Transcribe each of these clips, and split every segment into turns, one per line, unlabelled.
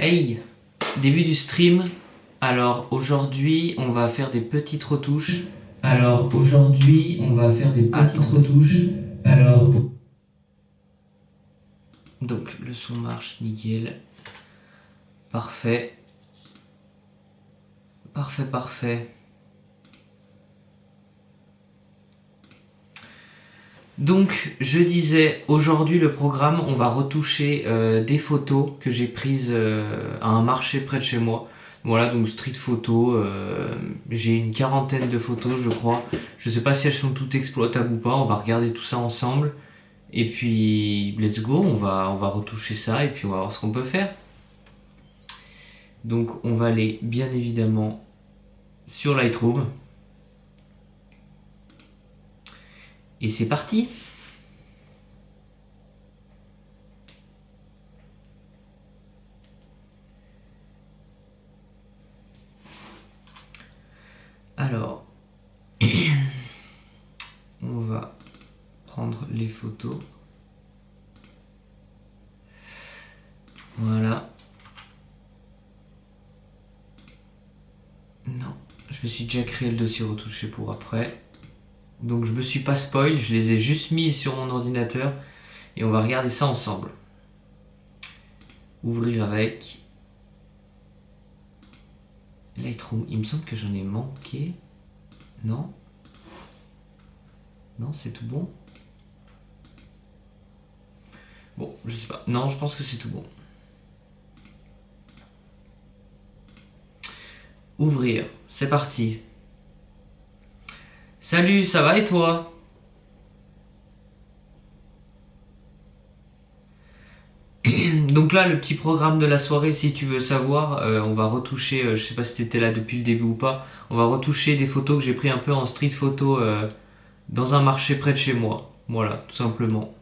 Hey, début du stream. Alors aujourd'hui, on va faire des petites retouches. Donc le son marche nickel. Parfait. Parfait. Donc je disais, aujourd'hui le programme, on va retoucher des photos que j'ai prises à un marché près de chez moi. Voilà, donc street photo, j'ai une quarantaine de photos je crois. Je sais pas si elles sont toutes exploitables ou pas, on va regarder tout ça ensemble. Et puis let's go, on va retoucher ça et puis on va voir ce qu'on peut faire. Donc on va aller bien évidemment sur Lightroom. Et c'est parti. Alors, on va prendre les photos. Voilà. Non, je me suis déjà créé le dossier retouché pour après. Donc je me suis pas spoil, je les ai juste mises sur mon ordinateur et on va regarder ça ensemble. Ouvrir avec Lightroom. Il me semble que j'en ai manqué. Non? Non, c'est tout bon? Bon, je sais pas. Non, je pense que c'est tout bon. Ouvrir, c'est parti. Salut, ça va et toi? Donc là, le petit programme de la soirée, si tu veux savoir, on va retoucher, je sais pas si t'étais là depuis le début ou pas, on va retoucher des photos que j'ai pris un peu en street photo dans un marché près de chez moi. Voilà, tout simplement.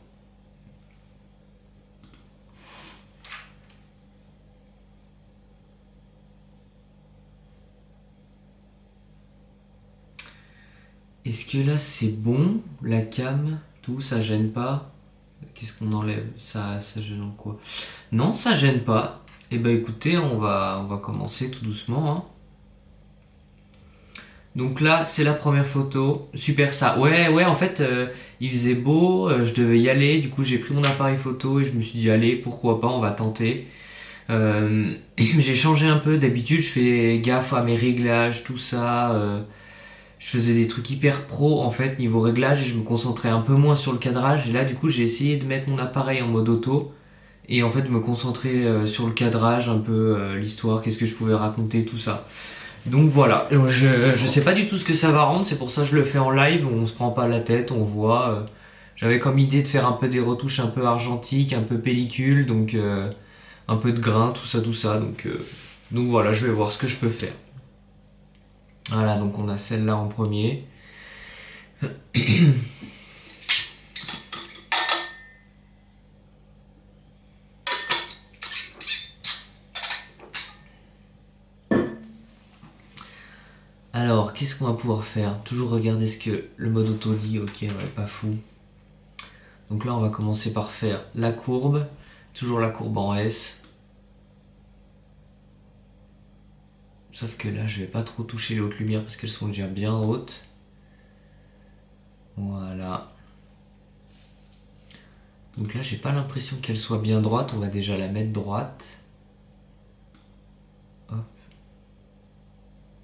Est-ce que là c'est bon? La cam, tout, ça gêne pas? Qu'est-ce qu'on enlève? Ça gêne en quoi? Non, ça gêne pas. Eh ben écoutez, on va commencer tout doucement, hein. Donc là, c'est la première photo. Super ça. Ouais, en fait, il faisait beau, je devais y aller. Du coup, j'ai pris mon appareil photo et je me suis dit, allez, pourquoi pas, on va tenter. J'ai changé un peu. D'habitude, je fais gaffe à mes réglages, tout ça. Je faisais des trucs hyper pro, en fait, niveau réglage, et je me concentrais un peu moins sur le cadrage. Et là, du coup, j'ai essayé de mettre mon appareil en mode auto. Et en fait, de me concentrer sur le cadrage, un peu l'histoire, qu'est-ce que je pouvais raconter, tout ça. Donc voilà, je sais pas du tout ce que ça va rendre, c'est pour ça que je le fais en live, où on se prend pas la tête, on voit. J'avais comme idée de faire un peu des retouches un peu argentiques, un peu pellicule, donc un peu de grain, tout ça, tout ça. Donc voilà, je vais voir ce que je peux faire. Voilà, donc on a celle-là en premier. Alors, qu'est-ce qu'on va pouvoir faire? Toujours regarder ce que le mode auto dit, ok, ouais, pas fou. Donc là, on va commencer par faire la courbe, toujours la courbe en S. Sauf que là, je vais pas trop toucher les hautes lumières parce qu'elles sont déjà bien hautes. Voilà. Donc là, j'ai pas l'impression qu'elle soit bien droite. On va déjà la mettre droite. Hop.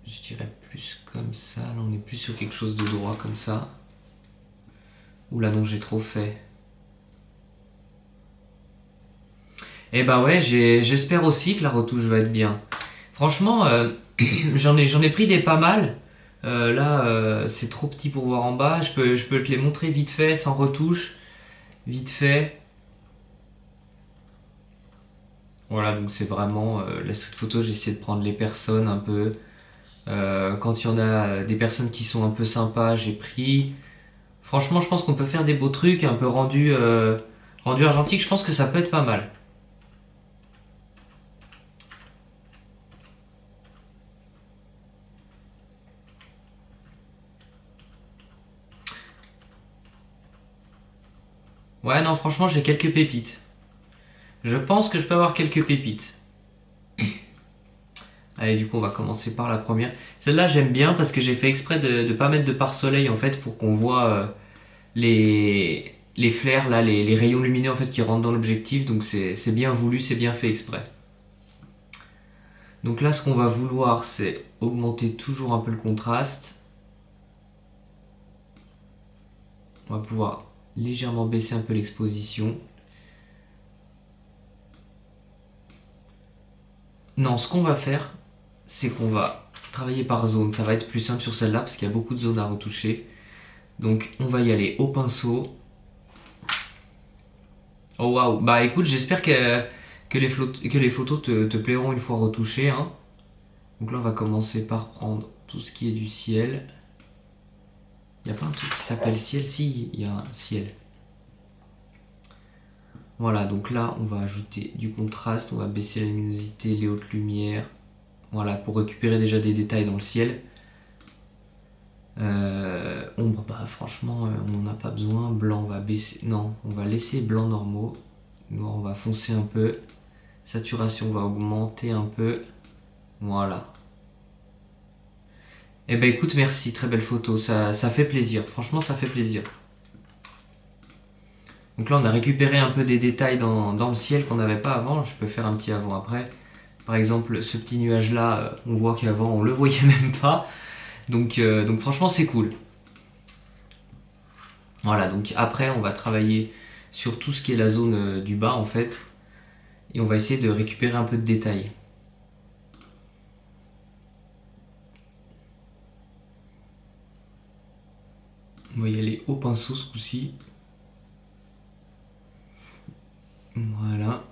Je dirais plus comme ça. Là, on est plus sur quelque chose de droit comme ça. Oula, non, j'ai trop fait. Eh bah ouais, j'espère aussi que la retouche va être bien. Franchement, j'en ai pris des pas mal. Là, c'est trop petit pour voir en bas. Je peux te les montrer vite fait, sans retouche. Vite fait. Voilà, donc c'est vraiment la street photo. J'ai essayé de prendre les personnes un peu. Quand il y en a des personnes qui sont un peu sympas, j'ai pris. Franchement, je pense qu'on peut faire des beaux trucs, un peu rendu argentique. Je pense que ça peut être pas mal. Ouais, non, franchement, j'ai quelques pépites. Je pense que je peux avoir quelques pépites. Allez, du coup, on va commencer par la première. Celle-là, j'aime bien parce que j'ai fait exprès de ne pas mettre de pare-soleil en fait pour qu'on voit les flares, là, les rayons lumineux en fait qui rentrent dans l'objectif. Donc c'est bien voulu, c'est bien fait exprès. Donc là, ce qu'on va vouloir, c'est augmenter toujours un peu le contraste. On va pouvoir légèrement baisser un peu l'exposition. Non, ce qu'on va faire, c'est qu'on va travailler par zone. Ça va être plus simple sur celle-là parce qu'il y a beaucoup de zones à retoucher. Donc on va y aller au pinceau. Oh waouh, bah écoute, j'espère que les photos te plairont une fois retouchées, hein. Donc là on va commencer par prendre tout ce qui est du ciel. Il n'y a pas un truc qui s'appelle ciel? Si, il y a un ciel. Voilà, donc là on va ajouter du contraste, on va baisser la luminosité, les hautes lumières. Voilà, pour récupérer déjà des détails dans le ciel. Ombre, bah franchement, on n'en a pas besoin. Blanc, on va baisser. Non, on va laisser blanc normaux. Noir, on va foncer un peu. Saturation, on va augmenter un peu. Voilà. Eh ben écoute, merci, très belle photo. Ça fait plaisir. Franchement, ça fait plaisir. Donc là, on a récupéré un peu des détails dans le ciel qu'on n'avait pas avant. Je peux faire un petit avant-après. Par exemple, ce petit nuage-là, on voit qu'avant, on le voyait même pas. Donc franchement, c'est cool. Voilà, donc après, on va travailler sur tout ce qui est la zone du bas, en fait. Et on va essayer de récupérer un peu de détails. On va y aller au pinceau ce coup-ci. Voilà.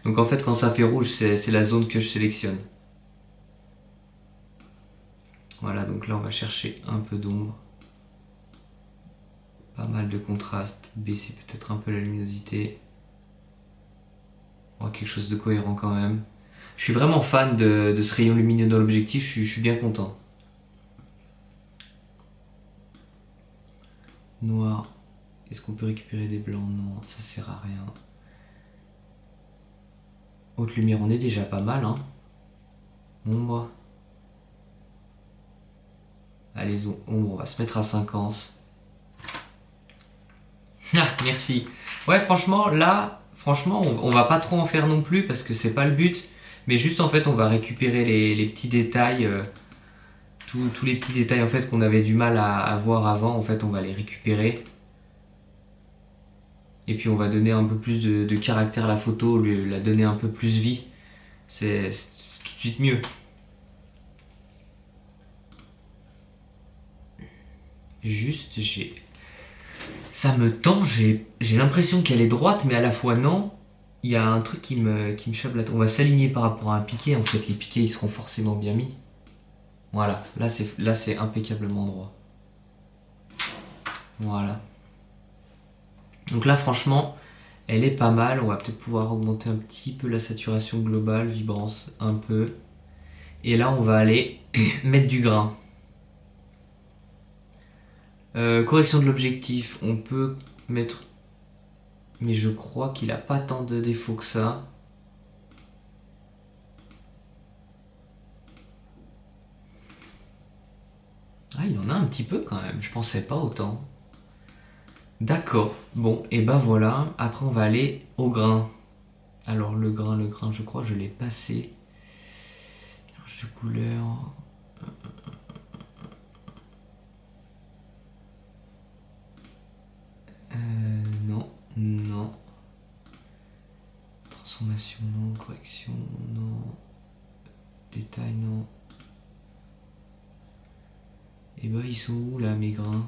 Donc en fait, quand ça fait rouge, c'est la zone que je sélectionne. Voilà, donc là, on va chercher un peu d'ombre. Pas mal de contraste. Baisser peut-être un peu la luminosité. On voit quelque chose de cohérent quand même. Je suis vraiment fan de ce rayon lumineux dans l'objectif, je suis bien content. Noir. Est-ce qu'on peut récupérer des blancs? Non, ça sert à rien. Haute lumière, on est déjà pas mal, hein. Ombre. Allez, ombre, on va se mettre à 50. Ah, merci. Ouais, franchement, là, franchement, on va pas trop en faire non plus parce que c'est pas le but. Mais juste en fait, on va récupérer les petits détails, tous les petits détails en fait qu'on avait du mal à voir avant. En fait, on va les récupérer. Et puis on va donner un peu plus de caractère à la photo, la donner un peu plus vie. C'est tout de suite mieux. Juste, ça me tend, j'ai l'impression qu'elle est droite, mais à la fois non. Il y a un truc qui me chope la tête. On va s'aligner par rapport à un piqué. En fait, les piquets, ils seront forcément bien mis. Voilà, là c'est impeccablement droit. Voilà. Donc là, franchement, elle est pas mal. On va peut-être pouvoir augmenter un petit peu la saturation globale, vibrance un peu. Et là, on va aller mettre du grain. Correction de l'objectif, on peut mettre... Mais je crois qu'il a pas tant de défauts que ça. Ah, il y en a un petit peu quand même, je pensais pas autant. D'accord, bon, et ben voilà. Après, on va aller au grain. Alors, le grain, je crois que je l'ai passé. Mélange de couleurs. Non, non. Transformation, non. Correction, non. Détail, non. Et ben, ils sont où là, mes grains?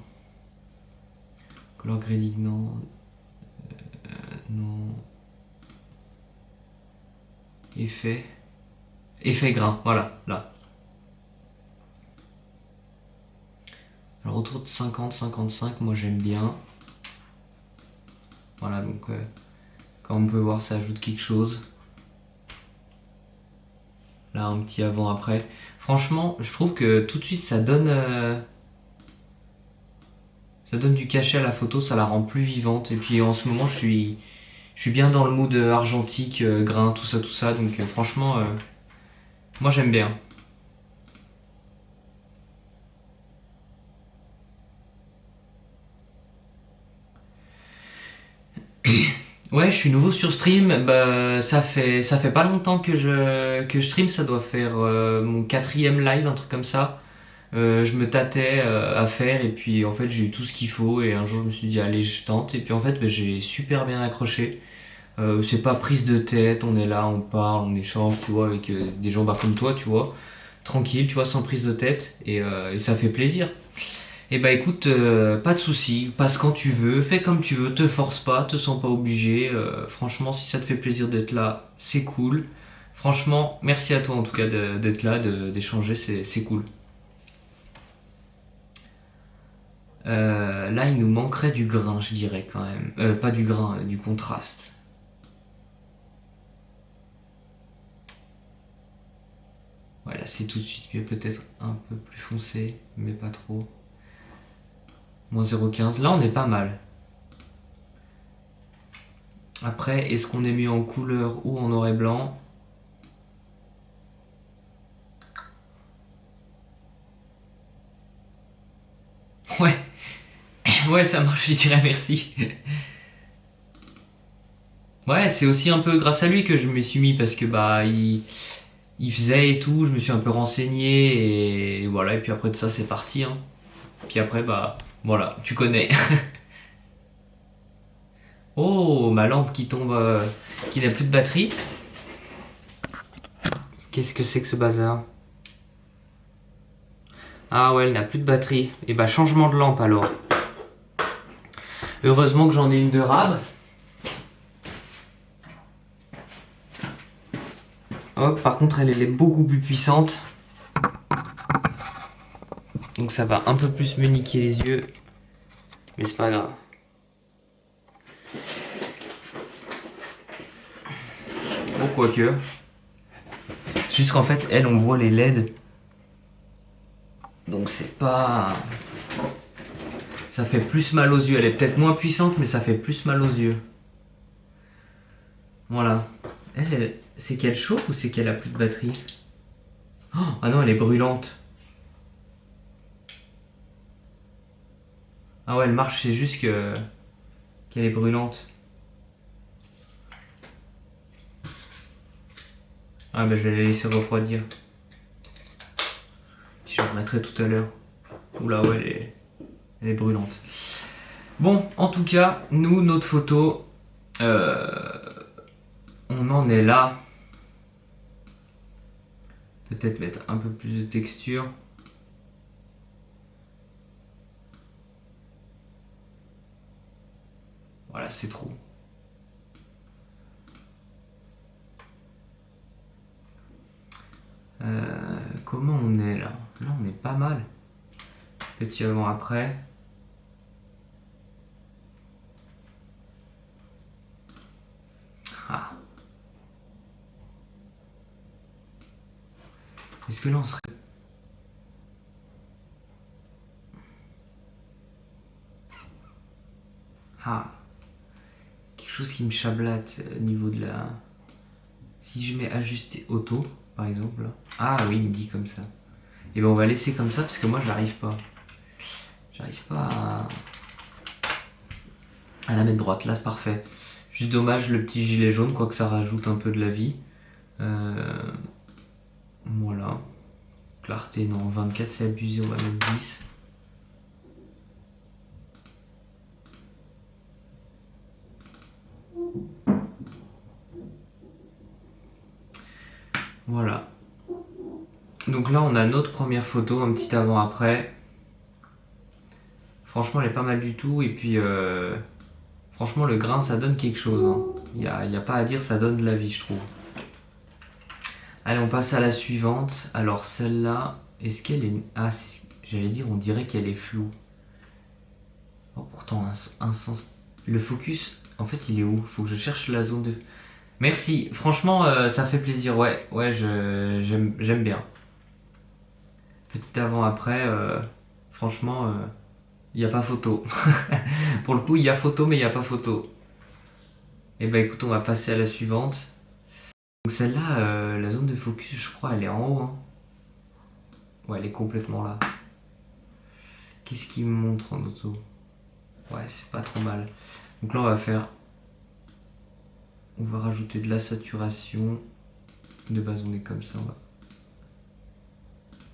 Color grading, non. Non. Effet. Effet grain, voilà, là. Alors autour de 50-55, moi j'aime bien. Voilà, donc comme on peut voir, ça ajoute quelque chose. Là, un petit avant-après. Franchement, je trouve que tout de suite, ça donne Ça donne du cachet à la photo, ça la rend plus vivante. Et puis en ce moment, je suis bien dans le mood argentique, grain, tout ça. Donc franchement, moi j'aime bien. Ouais, je suis nouveau sur stream. Bah, ça fait pas longtemps que je stream. Ça doit faire mon quatrième live, un truc comme ça. Je me tâtais à faire et puis en fait j'ai eu tout ce qu'il faut et un jour je me suis dit allez je tente et puis en fait bah, j'ai super bien accroché. C'est pas prise de tête, on est là, on parle, on échange, tu vois, avec des gens bah, comme toi, tu vois, tranquille, tu vois, sans prise de tête et ça fait plaisir. Et bah écoute, pas de soucis, passe quand tu veux, fais comme tu veux, te force pas, te sens pas obligé. Franchement, si ça te fait plaisir d'être là, c'est cool. Franchement, merci à toi en tout cas d'être là, d'échanger, c'est cool. Là, il nous manquerait du grain, je dirais quand même. Pas du grain, du contraste. Voilà, c'est tout de suite mieux, peut-être un peu plus foncé, mais pas trop. Moins 0,15. Là, on est pas mal. Après, est-ce qu'on est mieux en couleur ou en noir et blanc? Ouais, ouais, ça marche, je dirais merci. Ouais, c'est aussi un peu grâce à lui que je me suis mis parce que bah il faisait et tout, je me suis un peu renseigné et voilà, et puis après de ça c'est parti hein. Puis après bah voilà, tu connais. Oh, ma lampe qui tombe, qui n'a plus de batterie. Qu'est-ce que c'est que ce bazar? Ah ouais, elle n'a plus de batterie. Et bah changement de lampe alors. Heureusement que j'en ai une de rab. Hop, par contre elle est beaucoup plus puissante. Donc ça va un peu plus me niquer les yeux. Mais c'est pas grave. Bon, quoique. Juste qu'en fait, elle, on voit les LED. Donc c'est pas... Ça fait plus mal aux yeux. Elle est peut-être moins puissante, mais ça fait plus mal aux yeux. Voilà. C'est qu'elle chauffe ou c'est qu'elle a plus de batterie? Oh, ah non, elle est brûlante. Ah ouais, elle marche, c'est juste que qu'elle est brûlante. Ah bah je vais la laisser refroidir. Puis je la remettrai tout à l'heure. Oula ouais, elle est brûlante. Bon, en tout cas, nous, notre photo, on en est là. Peut-être mettre un peu plus de texture. Voilà, c'est trop. Comment on est là? Là, on est pas mal. Petit avant-après. Ah. Est-ce que là, on serait... Ah. Quelque chose qui me chablate au niveau de la... Si je mets ajuster auto, par exemple. Ah oui, il me dit comme ça. Et ben on va laisser comme ça parce que moi j'arrive pas. J'arrive pas à la mettre droite. Là c'est parfait. Juste dommage le petit gilet jaune, quoique ça rajoute un peu de la vie. Voilà. Clarté non, 24 c'est abusé, on va mettre 10. Voilà. Donc là on a notre première photo, un petit avant-après. Franchement elle est pas mal du tout et puis franchement le grain ça donne quelque chose. Hein. Y a pas à dire, ça donne de la vie je trouve. Allez on passe à la suivante. Alors celle-là, est-ce qu'elle est... Ah j'allais dire on dirait qu'elle est floue. Oh, pourtant un sens... Le focus, en fait il est où? Faut que je cherche la zone de... Merci, franchement ça fait plaisir, ouais, ouais j'aime bien. Petit avant-après, franchement Il n'y a pas photo. Pour le coup, il y a photo, mais il n'y a pas photo. Et bah écoute, on va passer à la suivante. Donc celle-là, la zone de focus, je crois, elle est en haut. Hein. Ouais, elle est complètement là. Qu'est-ce qu'il me montre en auto? Ouais, c'est pas trop mal. Donc là, on va faire... On va rajouter de la saturation. De base, on est comme ça.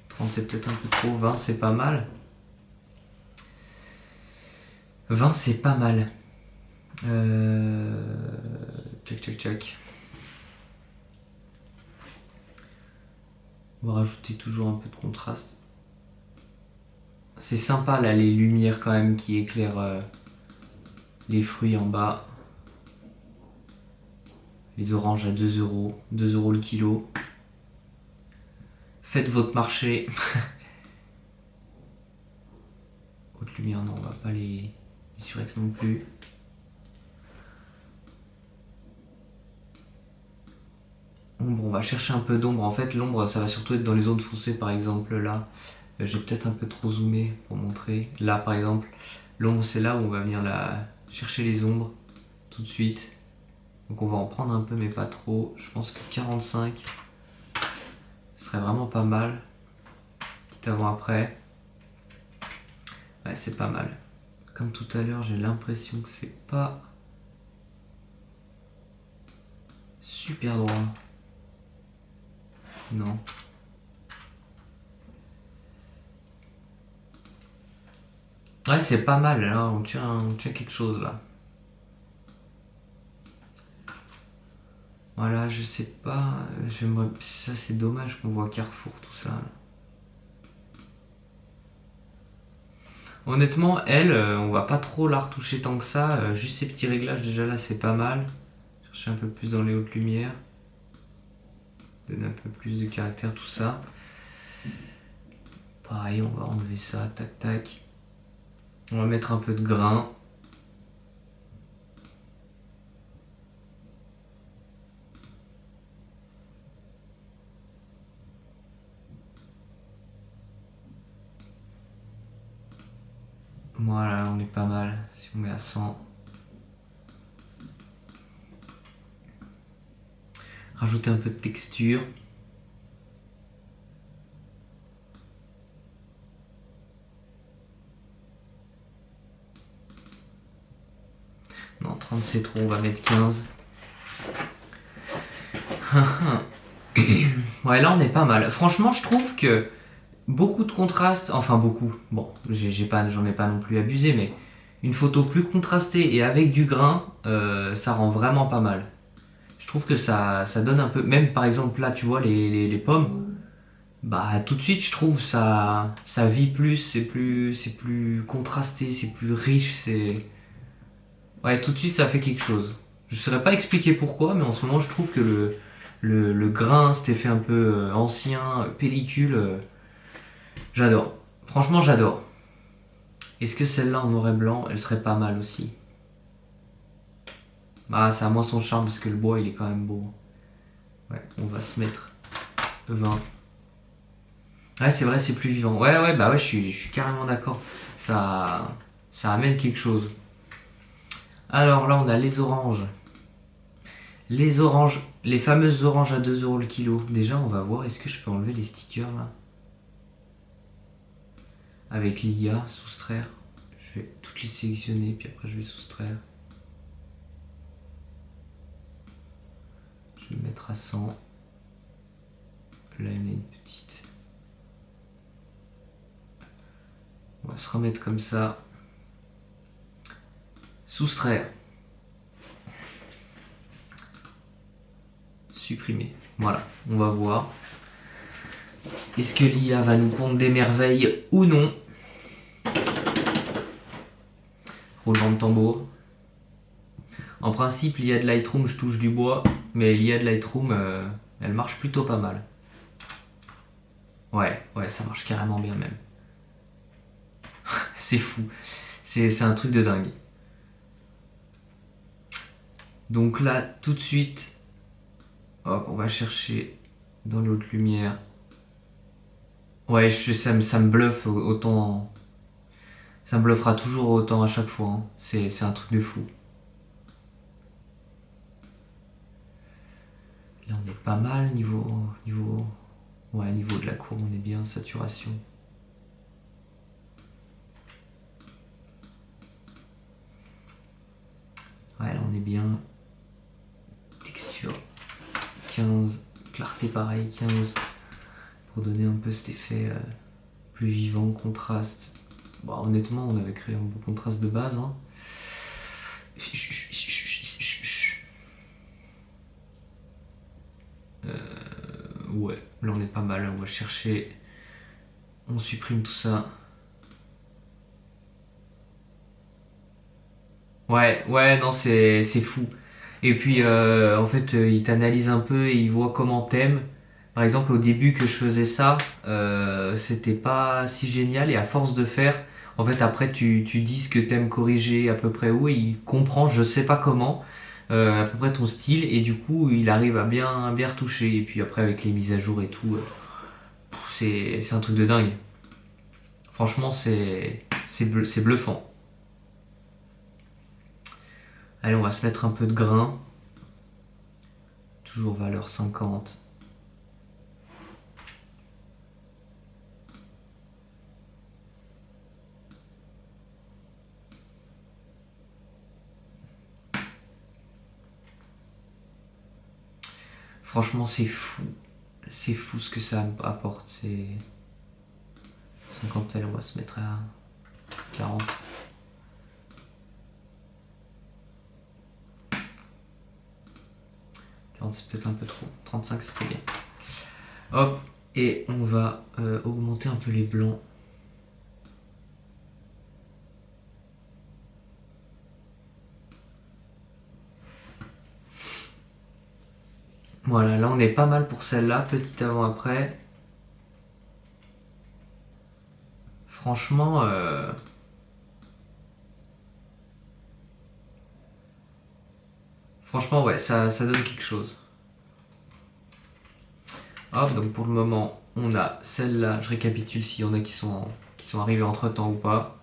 30, c'est peut-être un peu trop. 20, c'est pas mal. 20, c'est pas mal. Tchac, tchac, tchac. On va rajouter toujours un peu de contraste. C'est sympa là, les lumières quand même qui éclairent les fruits en bas. Les oranges à 2 euros. 2 euros le kilo. Faites votre marché. Haute lumière, non, on va pas les surex non plus. Ombre, on va chercher un peu d'ombre. En fait, l'ombre, ça va surtout être dans les zones foncées, par exemple là. J'ai peut-être un peu trop zoomé pour montrer. Là, par exemple, l'ombre, c'est là où on va venir chercher les ombres tout de suite. Donc on va en prendre un peu, mais pas trop. Je pense que 45 serait vraiment pas mal. Petit avant-après. Ouais, c'est pas mal. Comme tout à l'heure, j'ai l'impression que c'est pas super droit. Non. Ouais, c'est pas mal, là, on tient quelque chose, là. Voilà, je sais pas, j'aimerais... Ça, c'est dommage qu'on voit Carrefour, tout ça. Là. Honnêtement, elle, on va pas trop la retoucher tant que ça. Juste ces petits réglages, déjà là, c'est pas mal. Chercher un peu plus dans les hautes lumières. Donner un peu plus de caractère, tout ça. Pareil, on va enlever ça, tac tac. On va mettre un peu de grain. Voilà, on est pas mal. Si on met à 100. Rajouter un peu de texture. Non, 30 c'est trop, on va mettre 15. Ouais, là on est pas mal. Franchement, je trouve que beaucoup de contraste, enfin beaucoup. Bon, j'en ai pas non plus abusé, mais une photo plus contrastée et avec du grain, ça rend vraiment pas mal. Je trouve que ça donne un peu. Même par exemple là, tu vois les pommes. Bah tout de suite, je trouve ça vit plus, c'est plus contrasté, c'est plus riche, c'est. Ouais, tout de suite, ça fait quelque chose. Je saurais pas expliquer pourquoi, mais en ce moment, je trouve que le grain, cet effet un peu ancien, pellicule, j'adore. Franchement, j'adore. Est-ce que celle-là en noir et blanc, elle serait pas mal aussi? Bah, ça a moins son charme parce que le bois, il est quand même beau. Ouais, on va se mettre 20. Ouais, c'est vrai, c'est plus vivant. Ouais, ouais, bah ouais, je suis carrément d'accord. Ça amène quelque chose. Alors là, on a les oranges. Les oranges, les fameuses oranges à 2 euros le kilo. Déjà, on va voir, est-ce que je peux enlever les stickers là? Avec l'IA, soustraire. Je vais toutes les sélectionner, puis après je vais soustraire. Je vais mettre à 100. Là, il y en a une petite. On va se remettre comme ça. Soustraire. Supprimer. Voilà, on va voir. Est-ce que l'IA va nous pondre des merveilles ou non? Roulement de tambour. En principe, l'IA de Lightroom, je touche du bois, mais l'IA de Lightroom, elle marche plutôt pas mal. Ouais, ouais, ça marche carrément bien même. C'est fou. C'est un truc de dingue. Donc là, tout de suite, hop, on va chercher dans les hautes lumières. Ouais, ça me bluffe autant. Ça me bluffera toujours autant à chaque fois, hein. C'est un truc de fou. Là on est pas mal ouais, niveau de la courbe on est bien, saturation. Ouais là on est bien. Texture 15, clarté pareil 15, pour donner un peu cet effet plus vivant, contraste. Bon, honnêtement on avait créé un beau contraste de base, hein. Ouais, là on est pas mal, on va chercher, on supprime tout ça. Ouais, non, c'est fou. Et puis, en fait, il t'analyse un peu et il voit comment t'aimes. Par exemple, au début que je faisais ça, c'était pas si génial et à force de faire, en fait, après, tu dis ce que t'aimes corriger à peu près où et il comprend, je sais pas comment, à peu près ton style et du coup, il arrive à bien retoucher. Et puis après, avec les mises à jour et tout, c'est un truc de dingue. Franchement, c'est bluffant. Allez, on va se mettre un peu de grain. Toujours valeur 50. Franchement, c'est fou. C'est fou ce que ça apporte. C'est 50, allez, on va se mettre à 40. C'est peut-être un peu trop. 35, c'était bien. Hop, et on va augmenter un peu les blancs. Voilà, là on est pas mal pour celle-là, petit avant-après. Franchement, ouais, ça donne quelque chose. Hop, donc pour le moment, on a celle-là. Je récapitule s'il y en a qui sont arrivés entre-temps ou pas.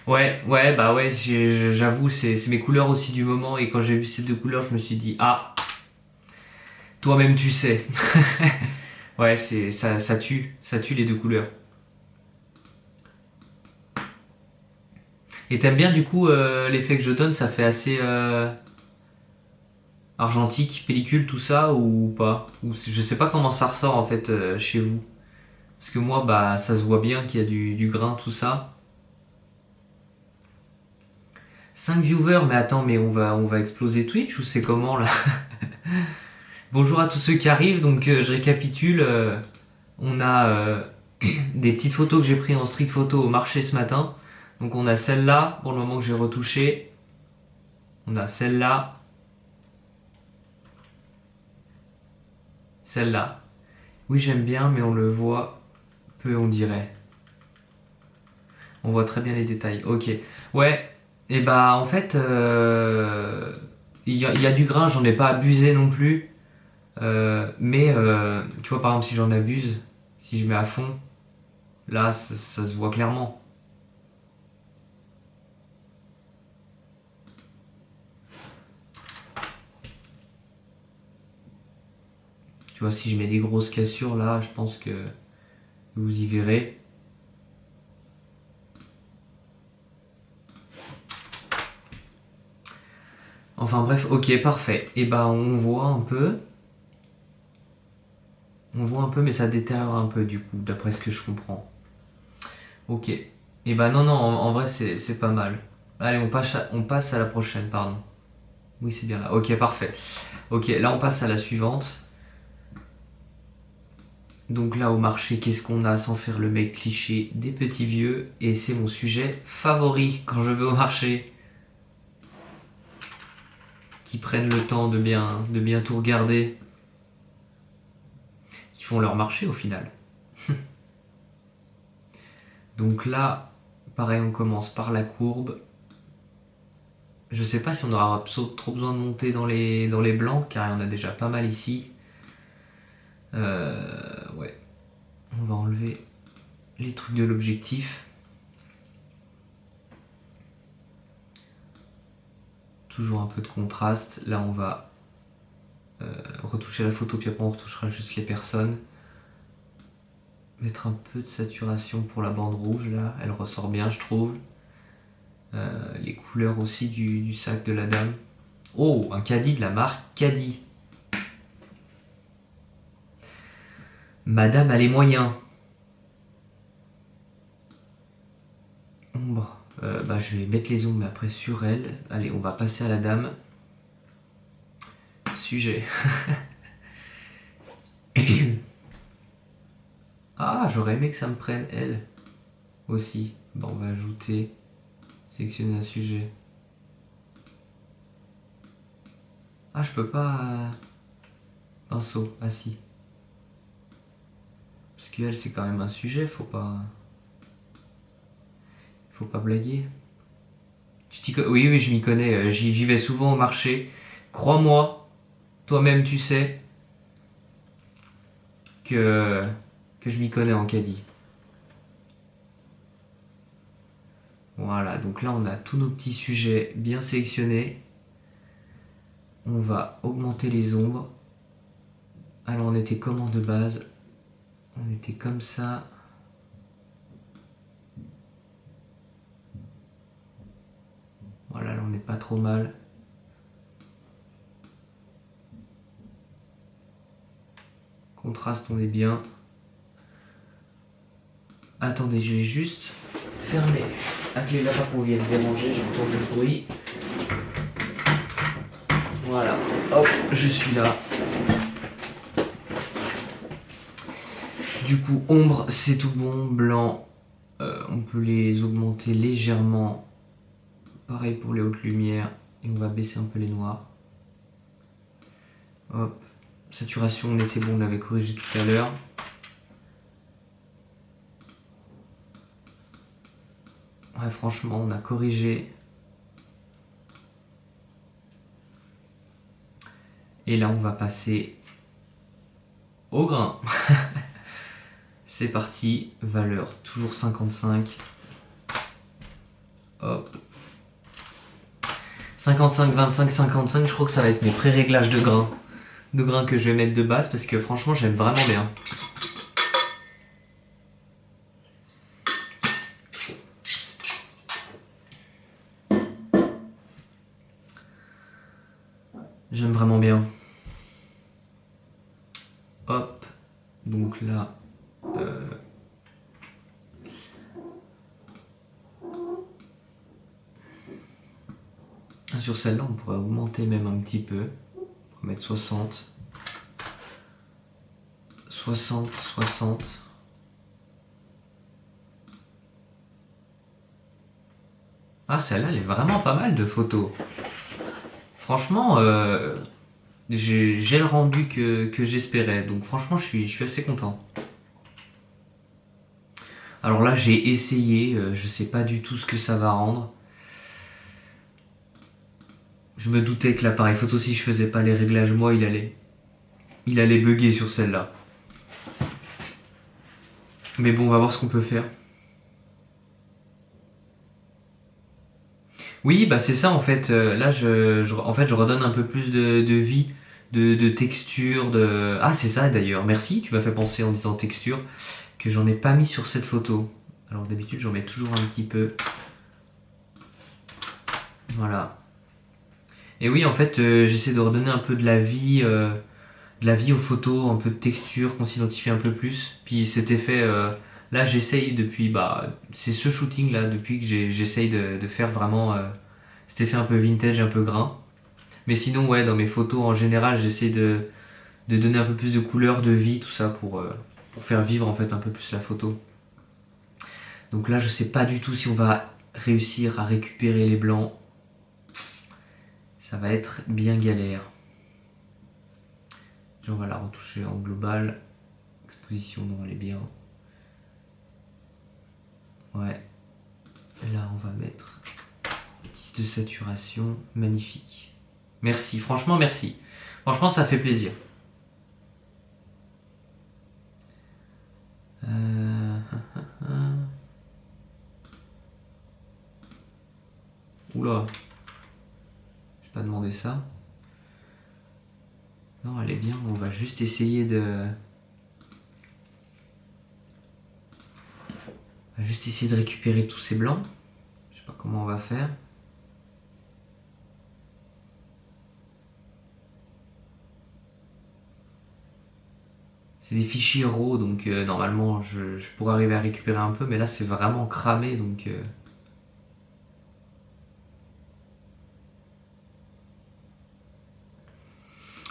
Ouais, bah ouais, j'avoue, c'est mes couleurs aussi du moment. Et quand j'ai vu ces deux couleurs, je me suis dit, ah, toi-même tu sais. Ouais, ça tue les deux couleurs. Et t'aimes bien du coup l'effet que je donne, ça fait assez argentique, pellicule, tout ça ou pas? Ou je sais pas comment ça ressort en fait chez vous. Parce que moi, bah, ça se voit bien qu'il y a du grain, tout ça. 5 viewers, mais attends, mais on va exploser Twitch ou c'est comment là? Bonjour à tous ceux qui arrivent, donc je récapitule. On a des petites photos que j'ai prises en street photo au marché ce matin. Donc on a celle-là, pour le moment que j'ai retouchée. On a celle-là. Celle-là. Oui, j'aime bien, mais on le voit peu, on dirait. On voit très bien les détails. Ok. Ouais. Et bah en fait, il y a du grain, j'en ai pas abusé non plus. Mais tu vois, par exemple, si j'en abuse, si je mets à fond, là, ça se voit clairement. Tu vois, si je mets des grosses cassures, là, je pense que vous y verrez. Enfin bref, ok, parfait. Et bah on voit un peu. On voit un peu, mais ça détériore un peu du coup, d'après ce que je comprends. Ok. Et bah non, en vrai c'est pas mal. Allez, on passe à la prochaine, pardon. Oui, c'est bien là. Ok, parfait. Ok, là on passe à la suivante. Donc là au marché, qu'est-ce qu'on a sans faire le mec cliché des petits vieux? Et c'est mon sujet favori quand je vais au marché. Qui prennent le temps de bien tout regarder. Qui font leur marché au final. Donc là, pareil, on commence par la courbe. Je sais pas si on aura trop besoin de monter dans les blancs, car il y en a déjà pas mal ici. On va enlever les trucs de l'objectif. Toujours un peu de contraste. Là, on va retoucher la photo, puis après on retouchera juste les personnes. Mettre un peu de saturation pour la bande rouge, là. Elle ressort bien, je trouve. Les couleurs aussi du sac de la dame. Oh, un caddie de la marque Caddie. Madame a les moyens. Bon, je vais mettre les ongles après sur elle. Allez, on va passer à la dame. Sujet. Ah, j'aurais aimé que ça me prenne elle aussi. Bon, on va ajouter, sélectionner un sujet. Ah, je peux pas. Pinceau, ah si. Parce qu'elle, c'est quand même un sujet, faut pas blaguer. Oui, oui, je m'y connais, j'y vais souvent au marché. Crois-moi, toi-même tu sais que je m'y connais en caddie. Voilà, donc là on a tous nos petits sujets bien sélectionnés. On va augmenter les ombres. Alors on était comment de base? On était comme ça. Voilà, là on n'est pas trop mal. Contraste, on est bien. Attendez, je vais juste fermer la clé là-bas pour vienne déranger, j'entends le bruit. Voilà, hop, je suis là. Du coup, ombre, c'est tout bon. Blanc, on peut les augmenter légèrement. Pareil pour les hautes lumières. Et on va baisser un peu les noirs. Hop, saturation, on était bon, on l'avait corrigé tout à l'heure. Ouais, franchement, on a corrigé. Et là, on va passer au grain. C'est parti, valeur toujours 55. Hop. 55, 25, 55, je crois que ça va être mes pré-réglages de grain. De grain que je vais mettre de base parce que franchement, j'aime vraiment bien. J'aime vraiment bien. Hop. Donc là... sur celle-là, on pourrait augmenter même un petit peu. On va mettre 60. 60, 60. Ah, celle-là, elle est vraiment pas mal de photos. Franchement, j'ai le rendu que j'espérais. Donc franchement, je suis assez content. Alors là, j'ai essayé. Je sais pas du tout ce que ça va rendre. Je me doutais que l'appareil photo, si je faisais pas les réglages moi, il allait bugger sur celle-là. Mais bon, on va voir ce qu'on peut faire. Oui, bah c'est ça en fait. Là, en fait, je redonne un peu plus de vie, de texture, de... Ah, c'est ça d'ailleurs. Merci, tu m'as fait penser en disant texture que j'en ai pas mis sur cette photo. Alors d'habitude, j'en mets toujours un petit peu. Voilà. Et oui, en fait, j'essaie de redonner un peu de la vie aux photos, un peu de texture, qu'on s'identifie un peu plus. Puis cet effet, là, j'essaye depuis, c'est ce shooting là, depuis que j'essaye de faire vraiment cet effet un peu vintage, un peu grain. Mais sinon, ouais, dans mes photos en général, j'essaie de donner un peu plus de couleur, de vie, tout ça pour faire vivre en fait un peu plus la photo. Donc là, je sais pas du tout si on va réussir à récupérer les blancs. Ça va être bien galère. Et on va la retoucher en global. Exposition, non, elle est bien. Ouais. Et là, on va mettre une petite de saturation. Magnifique. Merci, franchement, merci. Franchement, ça fait plaisir. Oula, j'ai pas demandé ça. Non, elle est bien, on va juste essayer de... On va juste essayer de récupérer tous ces blancs. Je sais pas comment on va faire. C'est des fichiers RAW, donc normalement je pourrais arriver à récupérer un peu, mais là c'est vraiment cramé, donc...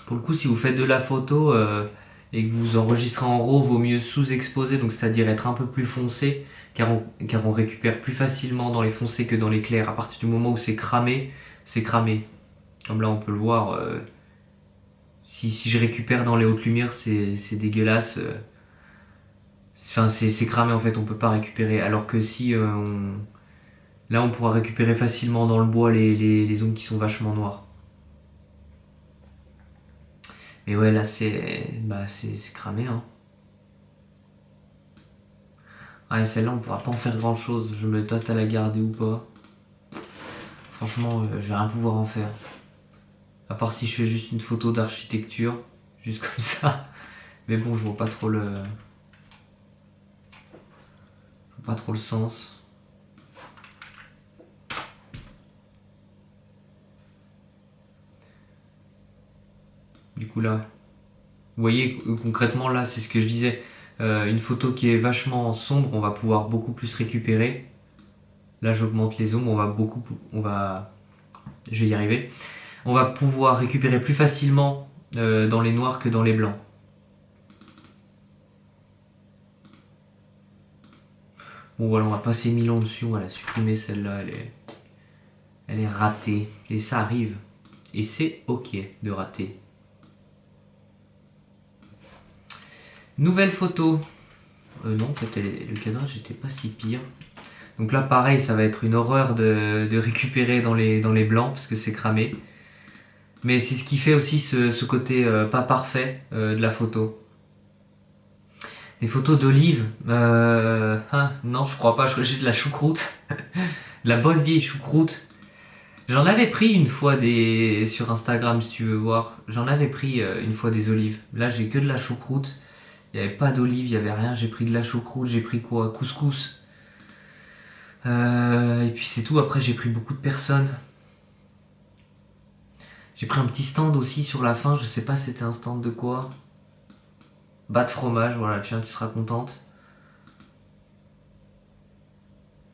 Pour le coup, si vous faites de la photo et que vous enregistrez en RAW, vaut mieux sous-exposer, donc c'est-à-dire être un peu plus foncé, car on récupère plus facilement dans les foncés que dans les clairs. À partir du moment où c'est cramé, c'est cramé. Comme là on peut le voir, si je récupère dans les hautes lumières, c'est dégueulasse. Enfin, c'est cramé en fait, on peut pas récupérer. Alors que si là on pourra récupérer facilement dans le bois les zones qui sont vachement noires. Mais ouais, là c'est cramé, hein. Ouais, celle-là on pourra pas en faire grand chose. Je me tâte à la garder ou pas. Franchement, je vais rien pouvoir en faire. À part si je fais juste une photo d'architecture, juste comme ça. Mais bon, je vois pas trop le sens. Du coup là, vous voyez concrètement là, c'est ce que je disais. Une photo qui est vachement sombre, on va pouvoir beaucoup plus récupérer. Là, j'augmente les ombres, je vais y arriver. On va pouvoir récupérer plus facilement dans les noirs que dans les blancs. Bon voilà, on va passer 1000 ans dessus, on va la supprimer celle-là, elle est ratée. Et ça arrive. Et c'est ok de rater. Nouvelle photo. Non, en fait, le cadrage n'était pas si pire. Donc là, pareil, ça va être une horreur de récupérer dans les blancs parce que c'est cramé. Mais c'est ce qui fait aussi ce côté pas parfait de la photo. Des photos d'olive. Non, je crois pas. Je crois que j'ai de la choucroute. De la bonne vieille choucroute. J'en avais pris une fois sur Instagram, si tu veux voir. J'en avais pris une fois des olives. Là, j'ai que de la choucroute. Il n'y avait pas d'olive, il n'y avait rien. J'ai pris de la choucroute. J'ai pris quoi? Couscous. Et puis c'est tout. Après, j'ai pris beaucoup de personnes. J'ai pris un petit stand aussi sur la fin. Je sais pas c'était un stand de quoi. Bas de fromage, voilà, tiens, tu seras contente.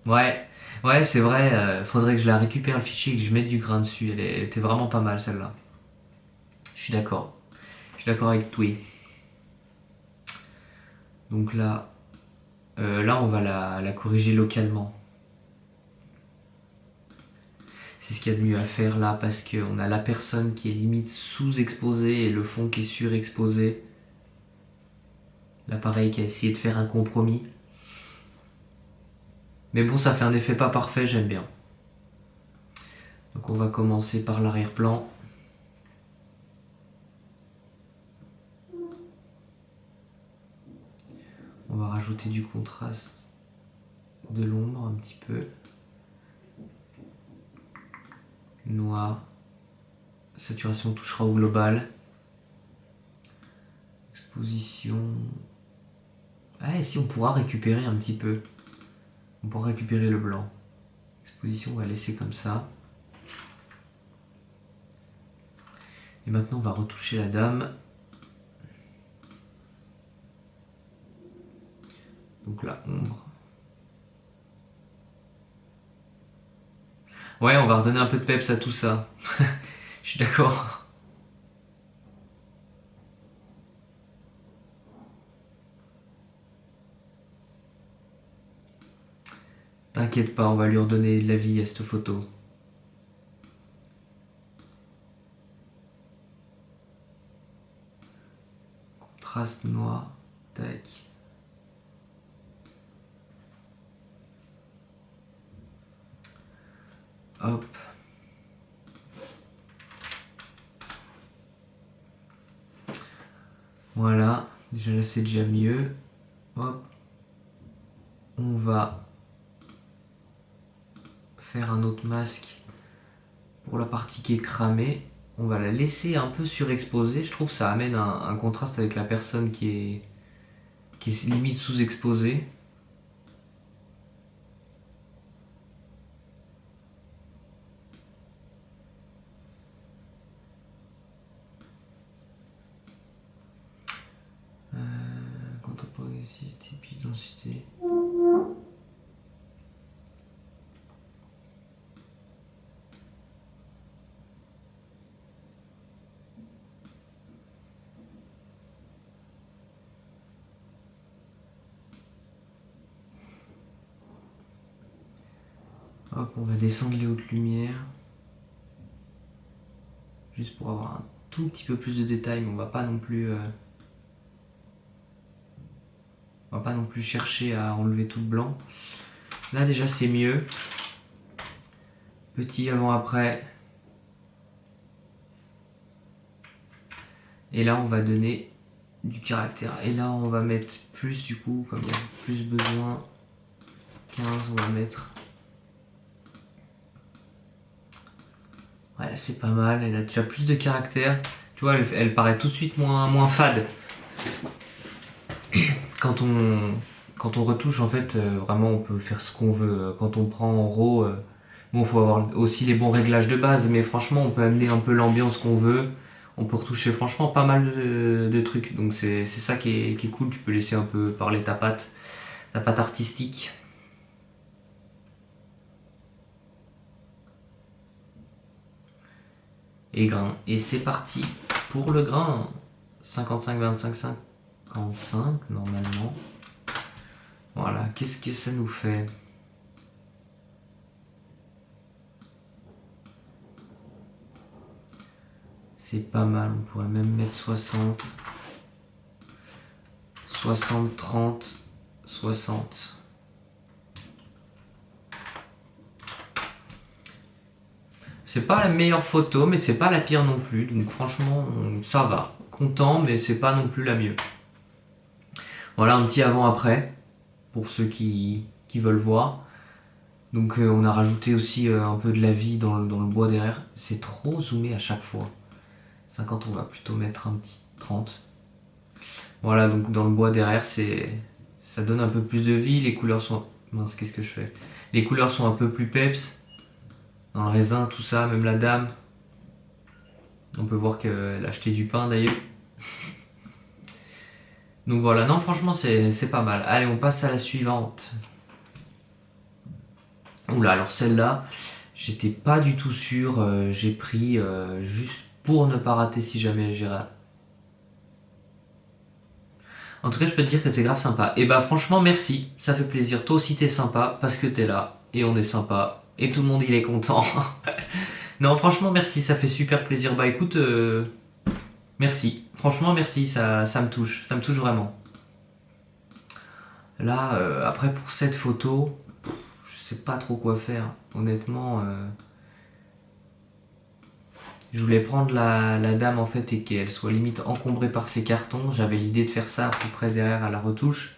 Ouais, ouais, c'est vrai, faudrait que je la récupère le fichier et que je mette du grain dessus. Elle était vraiment pas mal celle-là. Je suis d'accord. Je suis d'accord avec toi. Donc là on va la corriger localement. C'est ce qu'il y a de mieux à faire là parce qu'on a la personne qui est limite sous-exposée et le fond qui est surexposé. L'appareil qui a essayé de faire un compromis. Mais bon, ça fait un effet pas parfait, j'aime bien. Donc on va commencer par l'arrière-plan. On va rajouter du contraste, de l'ombre un petit peu. Noir. Saturation touchera au global. Exposition. Ah, et si on pourra récupérer un petit peu. On pourra récupérer le blanc. Exposition, on va laisser comme ça. Et maintenant, on va retoucher la dame. Donc la ombre. Ouais, on va redonner un peu de peps à tout ça. Je suis d'accord. T'inquiète pas, on va lui redonner de la vie à cette photo. Contraste noir. Tac. Hop. Voilà. Déjà là, c'est déjà mieux. Hop. On va faire un autre masque Pour la partie qui est cramée, on va la laisser un peu surexposée. Je trouve que ça amène un contraste avec la personne qui est limite sous-exposée. Contemporanéité, puis densité. Hop, on va descendre les hautes lumières. Juste pour avoir un tout petit peu plus de détails, mais on va pas non plus chercher à enlever tout le blanc. Là déjà c'est mieux. Petit avant-après. Et là on va donner du caractère. Et là on va mettre plus du coup, comme il y a plus besoin. 15, on va mettre. Ouais, c'est pas mal, elle a déjà plus de caractère. Tu vois, elle paraît tout de suite moins fade. Quand on retouche, en fait, vraiment, on peut faire ce qu'on veut. Quand on prend en RAW, bon, faut avoir aussi les bons réglages de base, mais franchement, on peut amener un peu l'ambiance qu'on veut. On peut retoucher franchement pas mal de trucs. Donc c'est ça qui est cool. Tu peux laisser un peu parler ta patte artistique. Et grain. Et c'est parti pour le grain. 55, 25, 55 normalement. Voilà, qu'est-ce que ça nous fait? C'est pas mal, on pourrait même mettre 60. 60, 30, 60. C'est pas la meilleure photo, mais c'est pas la pire non plus. Donc franchement, ça va. Content, mais c'est pas non plus la mieux. Voilà un petit avant-après, pour ceux qui veulent voir. Donc on a rajouté aussi un peu de la vie dans le bois derrière. C'est trop zoomé à chaque fois. 50, on va plutôt mettre un petit 30. Voilà, donc dans le bois derrière, ça donne un peu plus de vie. Les couleurs sont... Mince, qu'est-ce que je fais? Les couleurs sont un peu plus peps. Dans le raisin, tout ça, même la dame. On peut voir qu'elle a acheté du pain d'ailleurs. Donc voilà, non franchement c'est pas mal. Allez, on passe à la suivante. Oula, alors celle-là, j'étais pas du tout sûr. J'ai pris juste pour ne pas rater si jamais j'ai raté. En tout cas, je peux te dire que t'es grave sympa. Et bah franchement, merci, ça fait plaisir. Toi aussi t'es sympa parce que t'es là et on est sympa et tout le monde il est content. Non, franchement, merci, ça fait super plaisir. Bah écoute, merci. Franchement, merci, ça me touche vraiment. Là, après pour cette photo, je sais pas trop quoi faire. Honnêtement, je voulais prendre la dame en fait et qu'elle soit limite encombrée par ses cartons. J'avais l'idée de faire ça à peu près derrière à la retouche.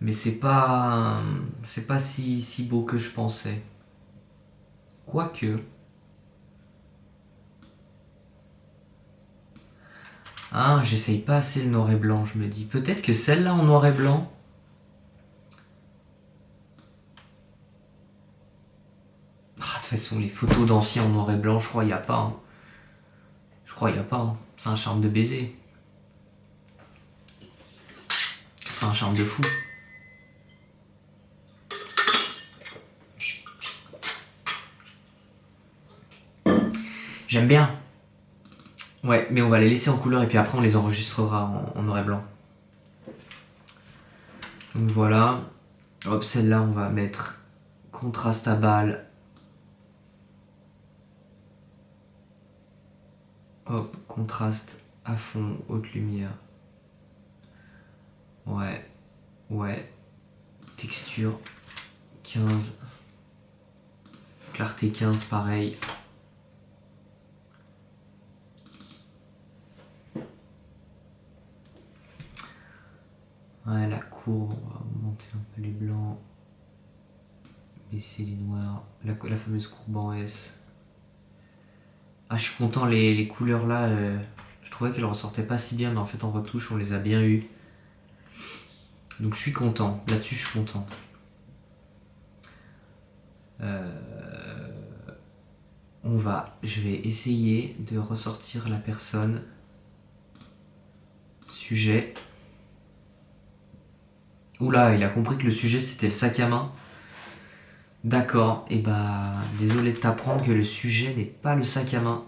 Mais c'est pas si beau que je pensais. Quoique. Ah, j'essaye pas assez le noir et blanc, je me dis. Peut-être que celle-là en noir et blanc. Ah, de toute façon, les photos d'anciens en noir et blanc, je crois il y a pas. Hein. Je crois il y a pas. Hein. C'est un charme de baiser. C'est un charme de fou. J'aime bien. Ouais, mais on va les laisser en couleur et puis après on les enregistrera en noir et blanc. Donc voilà. Hop, celle-là on va mettre contraste à balle. Hop, contraste à fond, haute lumière. Ouais, ouais. Texture 15. Clarté 15, pareil. Ouais, la courbe, on va monter un peu les blancs. Baisser les noirs. La fameuse courbe en S. Ah, je suis content, les couleurs là, je trouvais qu'elles ressortaient pas si bien, mais en fait en retouche on les a bien eues. Donc je suis content, là-dessus je suis content. Je vais essayer de ressortir la personne. Sujet. Oula, il a compris que le sujet c'était le sac à main. D'accord, et bah désolé de t'apprendre que le sujet n'est pas le sac à main.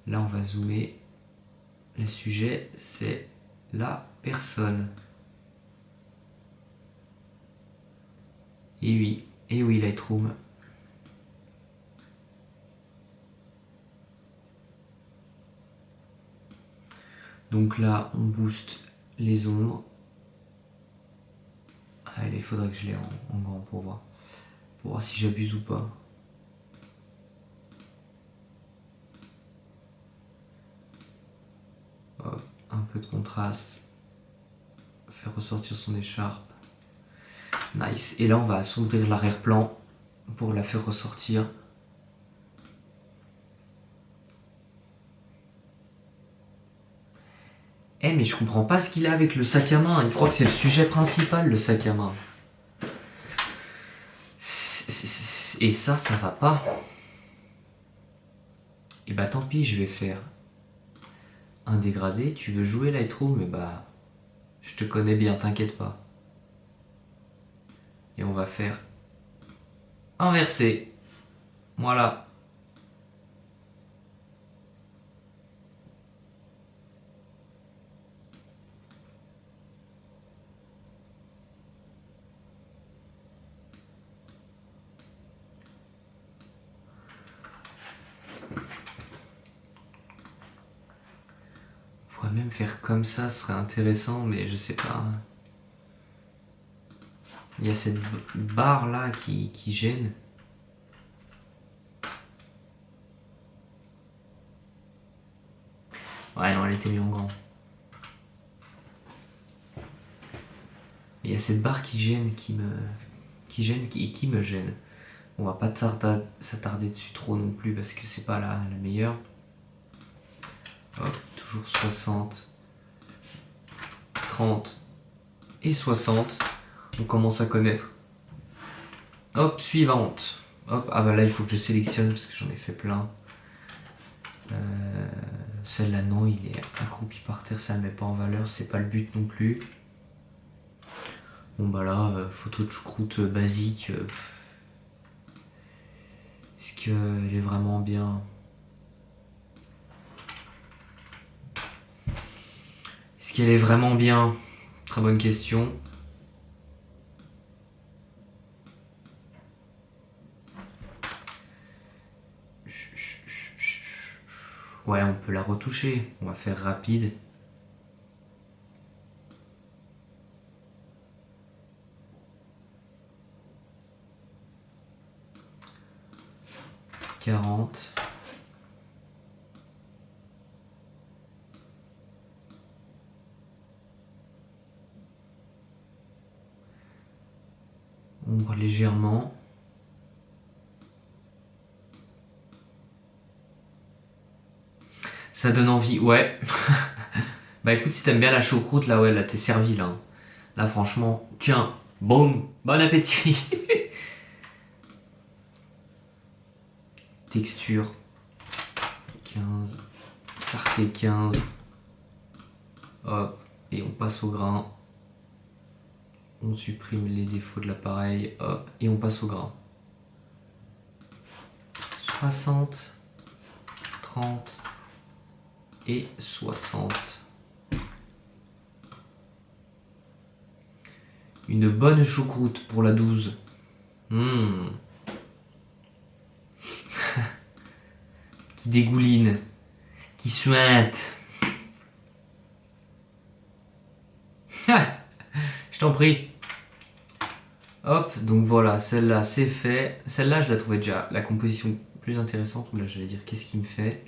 Là on va zoomer. Le sujet c'est la personne. Et oui Lightroom. Donc là on booste les ombres. Allez, il faudrait que je l'ai en grand pour voir si j'abuse ou pas. Hop, un peu de contraste. Faire ressortir son écharpe. Nice. Et là, on va assombrir l'arrière-plan pour la faire ressortir. Eh, mais je comprends pas ce qu'il a avec le sac à main. Il croit que c'est le sujet principal, le sac à main. Et ça va pas. Et bah tant pis, je vais faire un dégradé. Tu veux jouer Lightroom? Mais bah, je te connais bien, t'inquiète pas. Et on va faire inverser. Voilà. On pourrait même faire comme ça, ce serait intéressant, mais je sais pas. Il y a cette barre là qui gêne. Ouais, non, elle était mise en grand. Il y a cette barre qui gêne, qui me gêne. On va pas s'attarder dessus trop non plus parce que c'est pas la meilleure. Hop, toujours 60, 30 et 60. On commence à connaître. Hop, suivante. Hop, ah bah là il faut que je sélectionne parce que j'en ai fait plein. Celle-là non, il est accroupi par terre, ça ne le met pas en valeur, c'est pas le but non plus. Bon bah là, photo de choucroute basique. Est-ce qu'elle est vraiment bien? Est-ce qu'elle est vraiment bien? Très bonne question. Ouais, on peut la retoucher. On va faire rapide. « 40. » Ombre légèrement. Ça donne envie, ouais. Bah écoute, si t'aimes bien la choucroute, là ouais, là t'es servi là. Là franchement, tiens, boum, bon appétit. Texture 15, clarté 15. Hop, et on passe au grain. On supprime les défauts de l'appareil, hop, et on passe au grain. 60, 30 et 60. Une bonne choucroute pour la 12. Qui dégouline, qui suinte. Je t'en prie. Hop, donc voilà, celle-là c'est fait. Celle-là je la trouvais déjà la composition plus intéressante. Ou là j'allais dire qu'est-ce qui me fait.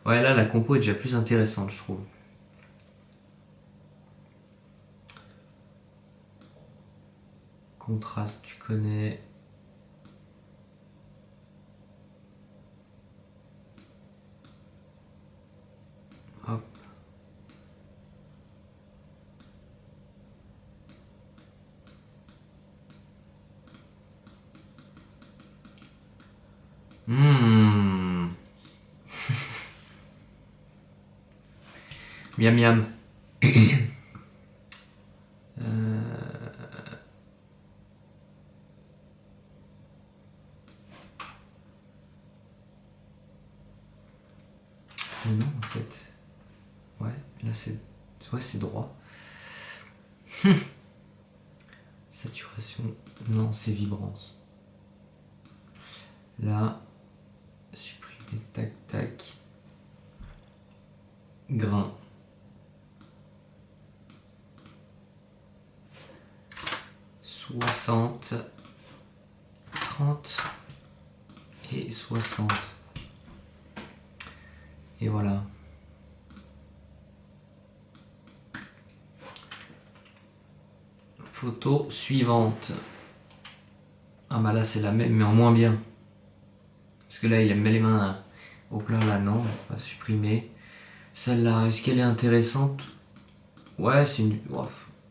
Ouais, là la compo est déjà plus intéressante je trouve. Contraste, tu connais. Hop. Mmh. Miam miam. Non, en fait. Ouais, là c'est. Ouais, c'est droit. Saturation. Non, c'est vibrance. Là, supprimer, tac, tac. Grain. Soixante. 30 et 60. Et voilà. Photo suivante. Ah bah là c'est la même mais en moins bien. Parce que là il met les mains au plat, là non, on va supprimer. Celle-là, est-ce qu'elle est intéressante? Ouais, c'est une...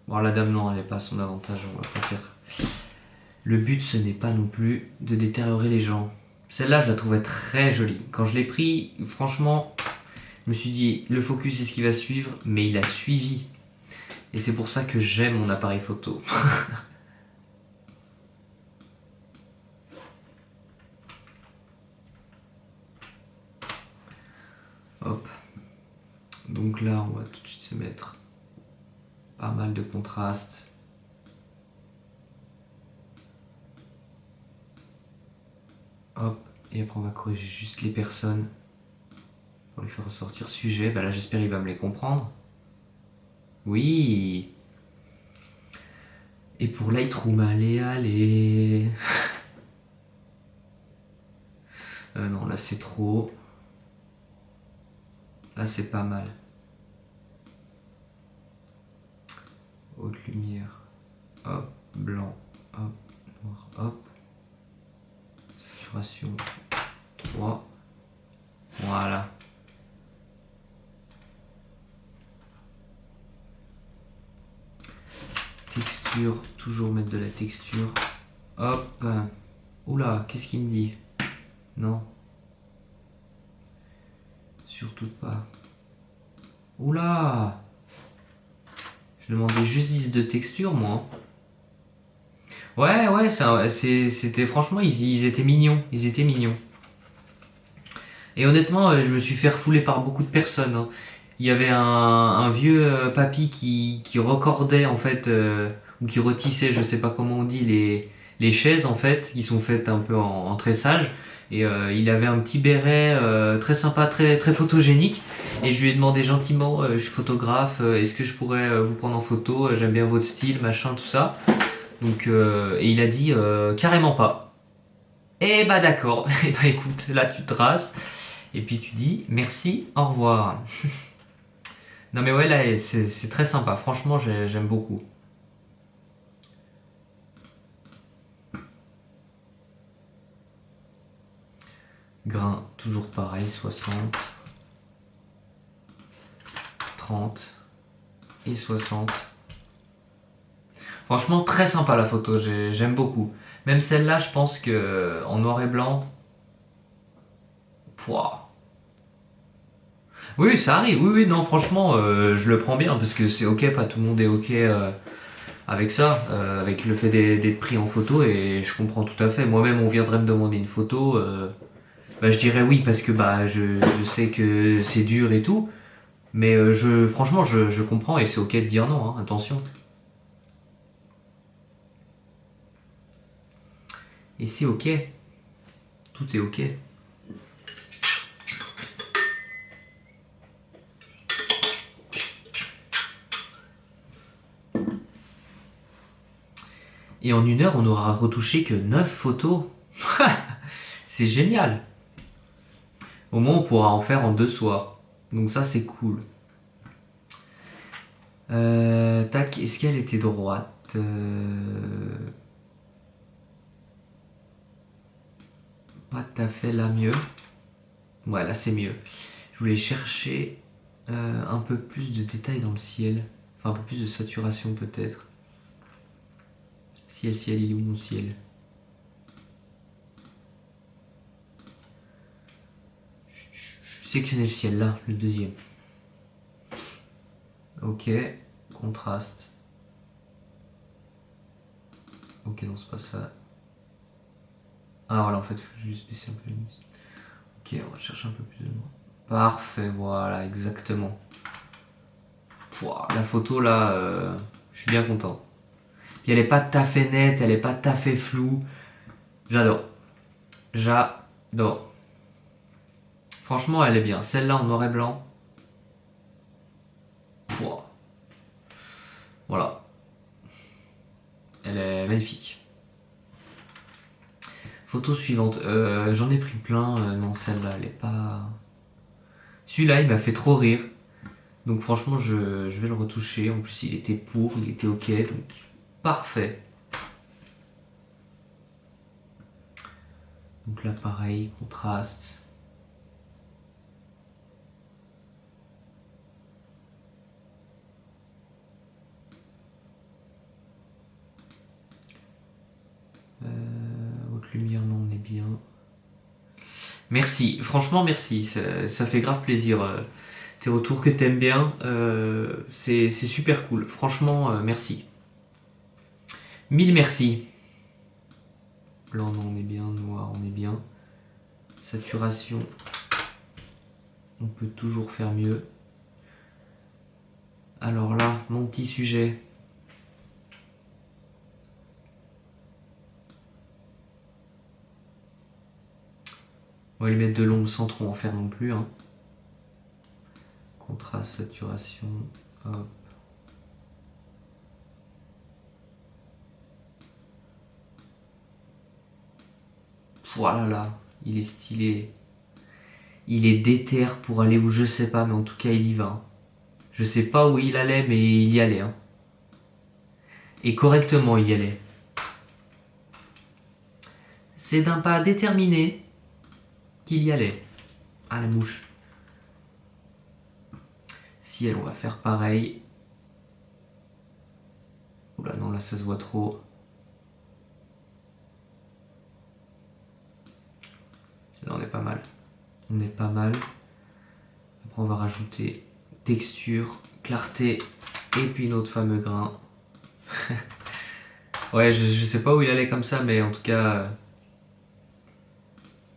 Bon, la dame non, elle n'est pas à son avantage, on va pas faire. Le but ce n'est pas non plus de détériorer les gens. Celle-là je la trouvais très jolie. Quand je l'ai pris, franchement, je me suis dit le focus c'est ce qui va suivre, mais il a suivi. Et c'est pour ça que j'aime mon appareil photo. Hop. Donc là, on va tout de suite se mettre pas mal de contraste. Hop. Et après, on va corriger juste les personnes pour lui faire ressortir sujet. Bah là, j'espère qu'il va me les comprendre. Oui. Et pour Lightroom, allez. Non, là, c'est trop. Là, c'est pas mal. Haute lumière. Hop. Blanc. Hop. Noir. Hop. Saturation. 3. Voilà. Texture, toujours mettre de la texture. Hop. Oula, qu'est-ce qu'il me dit? Non. Surtout pas. Oula. Je demandais juste 10 de texture, moi. Ouais, c'était franchement, ils étaient mignons. Ils étaient mignons. Et honnêtement, je me suis fait refouler par beaucoup de personnes, hein. Il y avait un vieux papy qui recordait en fait, ou qui retissait, je sais pas comment on dit, les chaises en fait, qui sont faites un peu en tressage. Et il avait un petit béret très sympa, très photogénique. Et je lui ai demandé gentiment, je suis photographe, est-ce que je pourrais vous prendre en photo? J'aime bien votre style, machin, tout ça. Donc, et il a dit carrément pas. Eh bah d'accord, eh bah écoute, là tu te rases. Et puis tu dis merci, au revoir. Non mais ouais, là c'est très sympa, franchement j'aime beaucoup. Grain, toujours pareil, 60, 30 et 60. Franchement très sympa la photo, j'aime beaucoup. Même celle-là, je pense que en noir et blanc, pouah. Oui, ça arrive, oui, non, franchement, je le prends bien parce que c'est ok, pas tout le monde est ok avec ça, avec le fait d'être pris en photo, et je comprends tout à fait. Moi-même, on viendrait me demander une photo, bah, je dirais oui parce que bah, je sais que c'est dur et tout, mais franchement, je comprends et c'est ok de dire non, hein, attention. Et c'est ok, tout est ok. Et en 1 heure, on n'aura retouché que 9 photos. C'est génial. Au moins, on pourra en faire en 2 soirs. Donc ça, c'est cool. Tac, est-ce qu'elle était droite? Pas tout à fait là mieux. Ouais, là c'est mieux. Je voulais chercher un peu plus de détails dans le ciel. Enfin, un peu plus de saturation peut-être. Ciel, ciel, il est où mon ciel? Sélectionner le ciel, là, le deuxième. Ok, contraste. Ok, non, c'est pas ça. Ah voilà, en fait, il faut juste baisser un peu la lumière. Ok, on va chercher un peu plus de loin. Parfait, voilà, exactement. Pouah, la photo là, je suis bien content. Puis elle est pas tout à fait nette, elle est pas tout à fait floue. J'adore. J'adore. Franchement, elle est bien. Celle-là en noir et blanc. Pouah. Voilà. Elle est magnifique. Photo suivante. J'en ai pris plein. Non, celle-là, elle est pas. Celui-là, il m'a fait trop rire. Donc franchement, je vais le retoucher. En plus, il était il était ok. Donc parfait. Donc là, pareil, contraste. Haute lumière, non, on est bien. Merci, franchement merci, ça fait grave plaisir. Tes retours que t'aimes bien, c'est super cool. Franchement, merci. Mille merci. Blanc, non, on est bien. Noir, on est bien. Saturation, on peut toujours faire mieux. Alors là, mon petit sujet. On va lui mettre de l'ombre sans trop en faire non plus. Hein. Contraste, saturation, hop. Voilà là, il est stylé. Il est déter pour aller où je sais pas, mais en tout cas il y va. Hein. Je sais pas où il allait, mais il y allait. Hein. Et correctement il y allait. C'est d'un pas déterminé qu'il y allait. Ah la mouche. Ciel, on va faire pareil. Oula non, là ça se voit trop. Là on est pas mal. On est pas mal. Après on va rajouter texture, clarté et puis notre fameux grain. Ouais, je sais pas où il allait comme ça, mais en tout cas,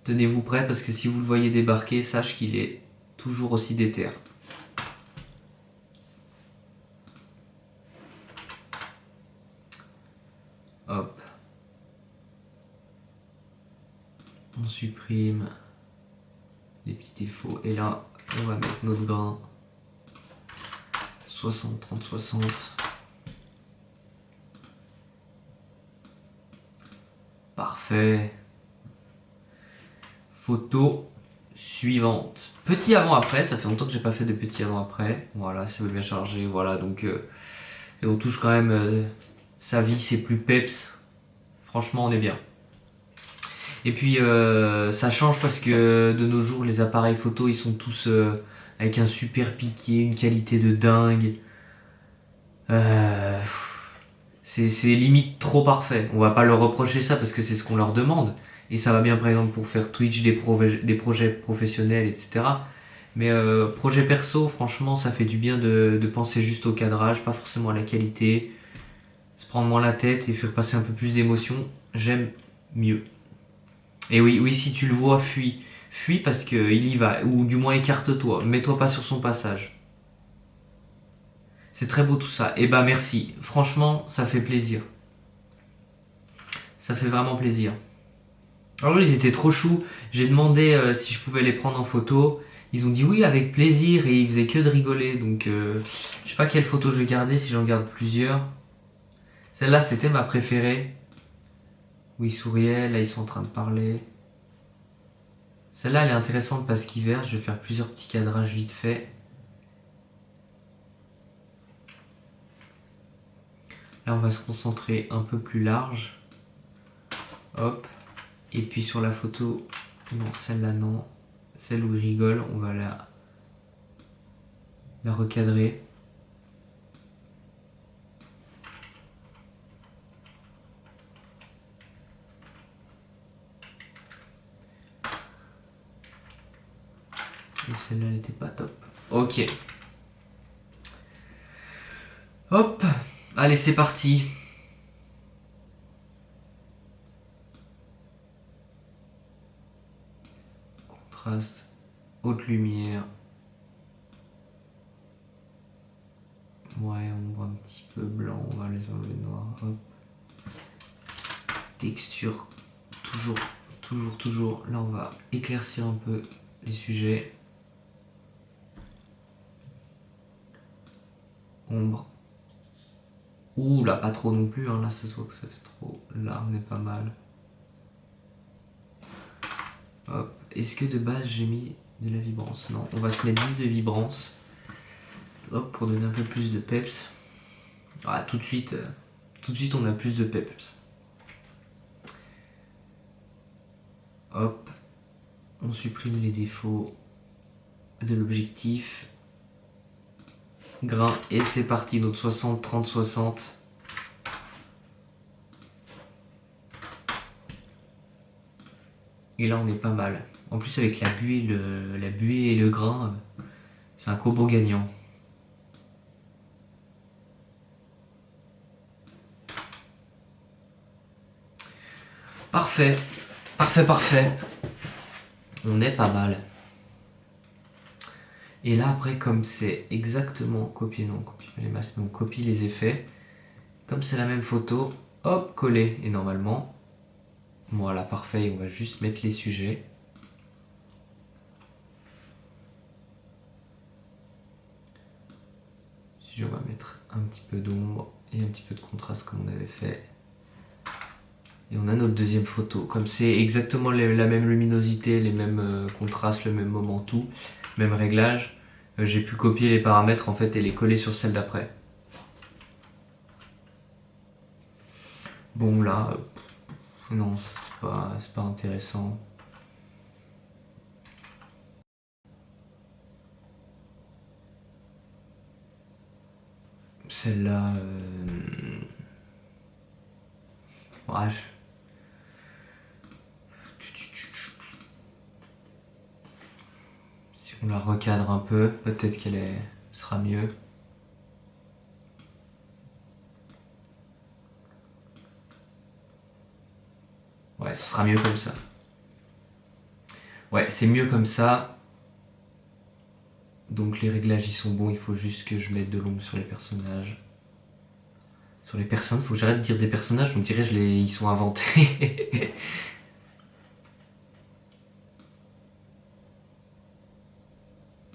tenez-vous prêts parce que si vous le voyez débarquer, sache qu'il est toujours aussi déter. Hop. On supprime les petits défauts. Et là, on va mettre notre grain. 60, 30, 60. Parfait. Photo suivante. Petit avant-après, ça fait longtemps que j'ai pas fait de petit avant-après. Voilà, ça veut bien charger. Voilà, donc et on touche quand même sa vie, c'est plus peps. Franchement, on est bien. Et puis ça change parce que de nos jours, les appareils photo, ils sont tous avec un super piqué, une qualité de dingue. Euh, c'est limite trop parfait. On va pas leur reprocher ça parce que c'est ce qu'on leur demande. Et ça va bien par exemple pour faire Twitch, des projets professionnels, etc. Mais projet perso, franchement, ça fait du bien de penser juste au cadrage, pas forcément à la qualité. Se prendre moins la tête et faire passer un peu plus d'émotion, j'aime mieux. Et oui, oui, si tu le vois, fuis. Fuis parce qu'il y va. Ou du moins écarte-toi. Mets-toi pas sur son passage. C'est très beau tout ça. Et bah merci. Franchement, ça fait plaisir. Ça fait vraiment plaisir. Alors ils étaient trop choux. J'ai demandé si je pouvais les prendre en photo. Ils ont dit oui avec plaisir et ils faisaient que de rigoler. Donc je sais pas quelle photo je vais garder si j'en garde plusieurs. Celle-là c'était ma préférée. Où ils souriaient, là ils sont en train de parler. Celle-là elle est intéressante parce qu'ils versent. Je vais faire plusieurs petits cadrages vite fait. Là on va se concentrer un peu plus large. Hop. Et puis sur la photo, non, celle-là non. Celle où il rigole, on va la recadrer. Et celle-là, elle n'était pas top. Ok. Hop. Allez, c'est parti. Contraste. Haute lumière. Ouais, on voit un petit peu blanc. On va les enlever noir. Hop. Texture. Toujours, toujours, toujours. Là, on va éclaircir un peu les sujets. Ombre. Ouh, là, pas trop non plus. Hein. Là, ça se voit que ça fait trop. Là, on est pas mal. Hop. Est-ce que de base, j'ai mis de la vibrance? Non, on va se mettre 10 de vibrance. Hop, pour donner un peu plus de peps. Ah, tout de suite, on a plus de peps. Hop. On supprime les défauts de l'objectif. Grain. Et c'est parti, notre 60, 30, 60. Et là, on est pas mal. En plus, avec la buée, et le grain, c'est un combo gagnant. Parfait. Parfait, parfait. On est pas mal. Et là, après, comme c'est exactement copier, non, copie les masques, donc copie les effets. Comme c'est la même photo, hop, coller. Et normalement, voilà, parfait. On va juste mettre les sujets. On va mettre un petit peu d'ombre et un petit peu de contraste comme on avait fait. Et on a notre deuxième photo. Comme c'est exactement la même luminosité, les mêmes contrastes, le même moment, tout, même réglage, j'ai pu copier les paramètres en fait et les coller sur celle d'après. Bon là, non, c'est pas intéressant. Celle-là, ouais, si on la recadre un peu, peut-être qu'elle sera mieux. Ouais, ce sera mieux comme ça. Ouais, c'est mieux comme ça. Donc les réglages ils sont bons, il faut juste que je mette de l'ombre sur les personnages. Sur les personnes, faut que j'arrête de dire des personnages, on dirait ils sont inventés.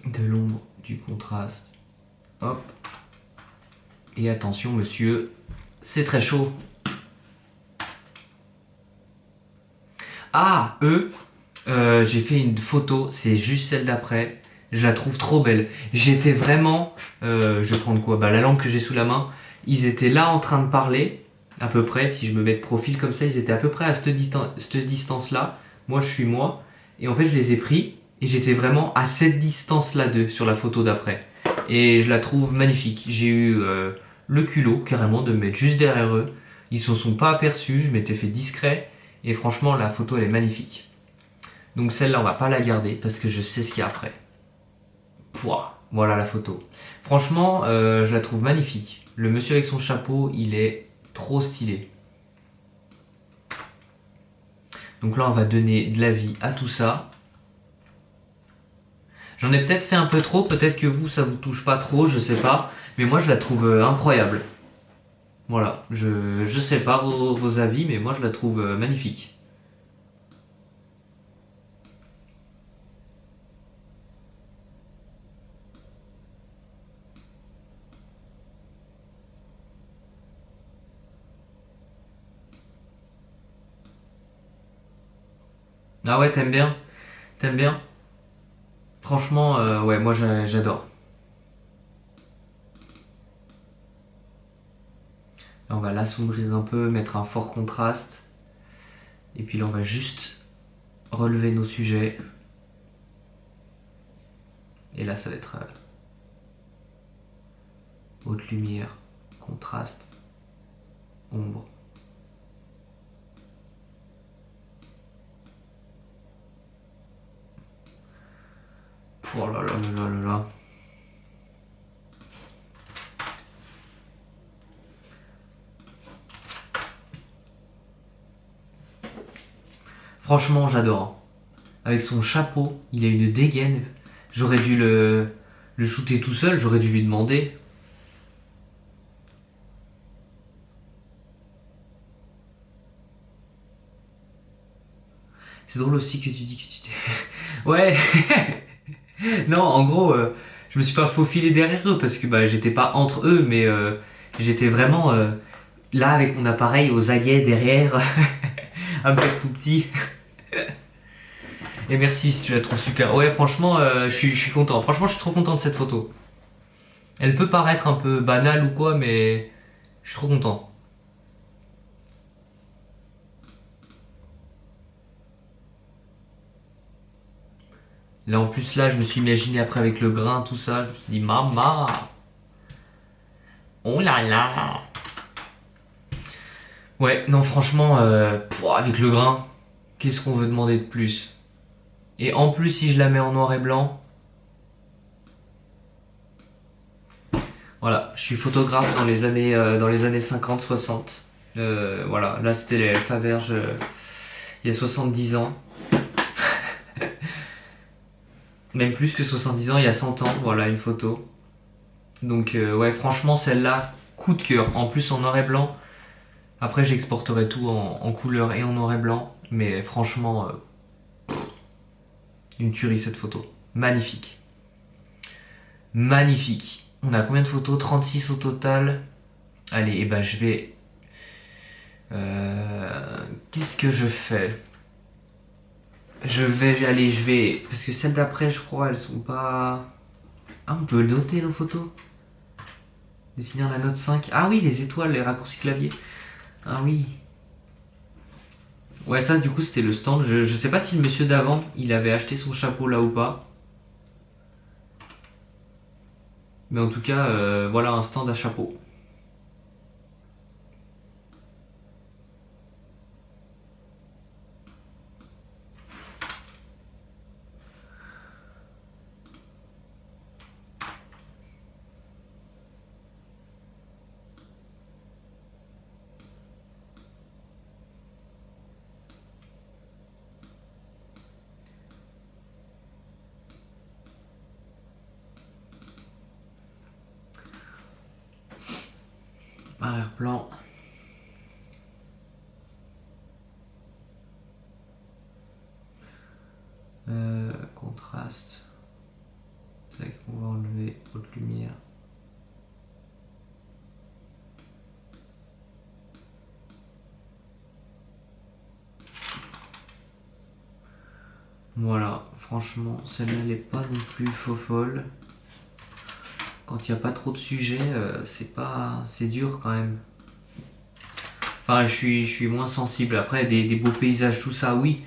De l'ombre, du contraste. Hop. Et attention monsieur, c'est très chaud. Ah, j'ai fait une photo, c'est juste celle d'après. Je la trouve trop belle. J'étais vraiment, je vais prendre quoi? Bah la lampe que j'ai sous la main. Ils étaient là en train de parler, à peu près. Si je me mets de profil comme ça, ils étaient à peu près à cette distance-là. Moi, je suis moi. Et en fait, je les ai pris et j'étais vraiment à cette distance-là d'eux sur la photo d'après. Et je la trouve magnifique. J'ai eu le culot carrément de me mettre juste derrière eux. Ils se sont pas aperçus. Je m'étais fait discret. Et franchement, la photo, elle est magnifique. Donc celle-là, on va pas la garder parce que je sais ce qu'il y a après. Pouah, voilà la photo. Franchement, je la trouve magnifique. Le monsieur avec son chapeau, il est trop stylé. Donc là, on va donner de la vie à tout ça. J'en ai peut-être fait un peu trop, peut-être que vous, ça vous touche pas trop, je sais pas. Mais moi, je la trouve incroyable. Voilà, je sais pas vos avis, mais moi, je la trouve magnifique. Ah ouais, t'aimes bien? T'aimes bien? Franchement, ouais, moi j'adore. Là, on va l'assombrir un peu, mettre un fort contraste. Et puis là, on va juste relever nos sujets. Et là, ça va être haute lumière, contraste, ombre. Oh là là là là là là. Franchement, j'adore. Avec son chapeau, il a une dégaine. J'aurais dû le shooter tout seul, j'aurais dû lui demander. C'est drôle aussi que tu dis que tu t'es... Ouais. Non, en gros, je me suis pas faufilé derrière eux parce que bah, j'étais pas entre eux, mais j'étais vraiment là avec mon appareil aux aguets derrière, à me faire tout petit. Et merci si tu la trouves super. Ouais, franchement, je suis content. Franchement, je suis trop content de cette photo. Elle peut paraître un peu banale ou quoi, mais je suis trop content. Là, en plus, là, je me suis imaginé après avec le grain, tout ça. Je me suis dit, maman, oh là là. Ouais, non, franchement, avec le grain, qu'est-ce qu'on veut demander de plus? Et en plus, si je la mets en noir et blanc, voilà, je suis photographe dans les années 50-60. Voilà, là c'était les Faverges il y a 70 ans. Même plus que 70 ans, il y a 100 ans, voilà une photo. Donc ouais, franchement celle-là, coup de cœur. En plus en noir et blanc. Après j'exporterai tout en couleur et en noir et blanc. Mais franchement, une tuerie cette photo. Magnifique. Magnifique. On a combien de photos? 36 au total. Allez, et ben je vais... Qu'est-ce que je fais? Je vais... Parce que celles d'après, je crois, elles sont pas... Ah, on peut noter nos photos. Définir la note 5. Ah oui, les étoiles, les raccourcis clavier. Ah oui. Ouais, ça, du coup, c'était le stand. Je sais pas si le monsieur d'avant, il avait acheté son chapeau là ou pas. Mais en tout cas, voilà un stand à chapeau. Arrière-plan. Contraste. C'est vrai qu'on va enlever haute lumière. Voilà, franchement, celle-là, elle est pas non plus faux folle. Quand il n'y a pas trop de sujets, c'est dur quand même. Enfin, je suis moins sensible. Après, des beaux paysages, tout ça, oui.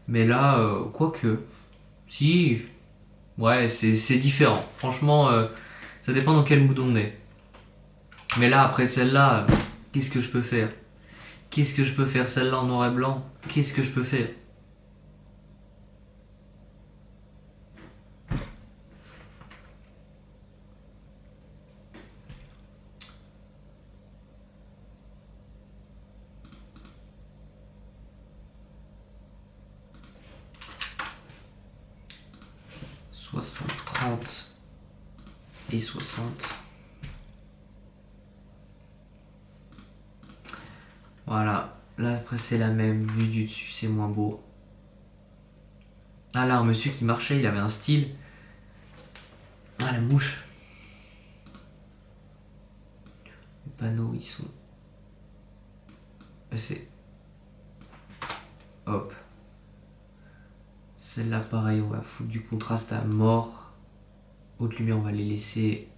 Mais là, quoique. Si, ouais, c'est différent. Franchement, ça dépend dans quel mood on est. Mais là, après celle-là, qu'est-ce que je peux faire? Qu'est-ce que je peux faire? Celle-là en noir et blanc, qu'est-ce que je peux faire? 60, 30 et 60. Voilà, là après c'est la même, vue du dessus c'est moins beau. Ah là, un monsieur qui marchait, il avait un style. Ah la mouche. Les panneaux ils sont... C'est... Hop. Celle-là pareil, on va foutre du contraste à mort. Haute lumière on va les laisser...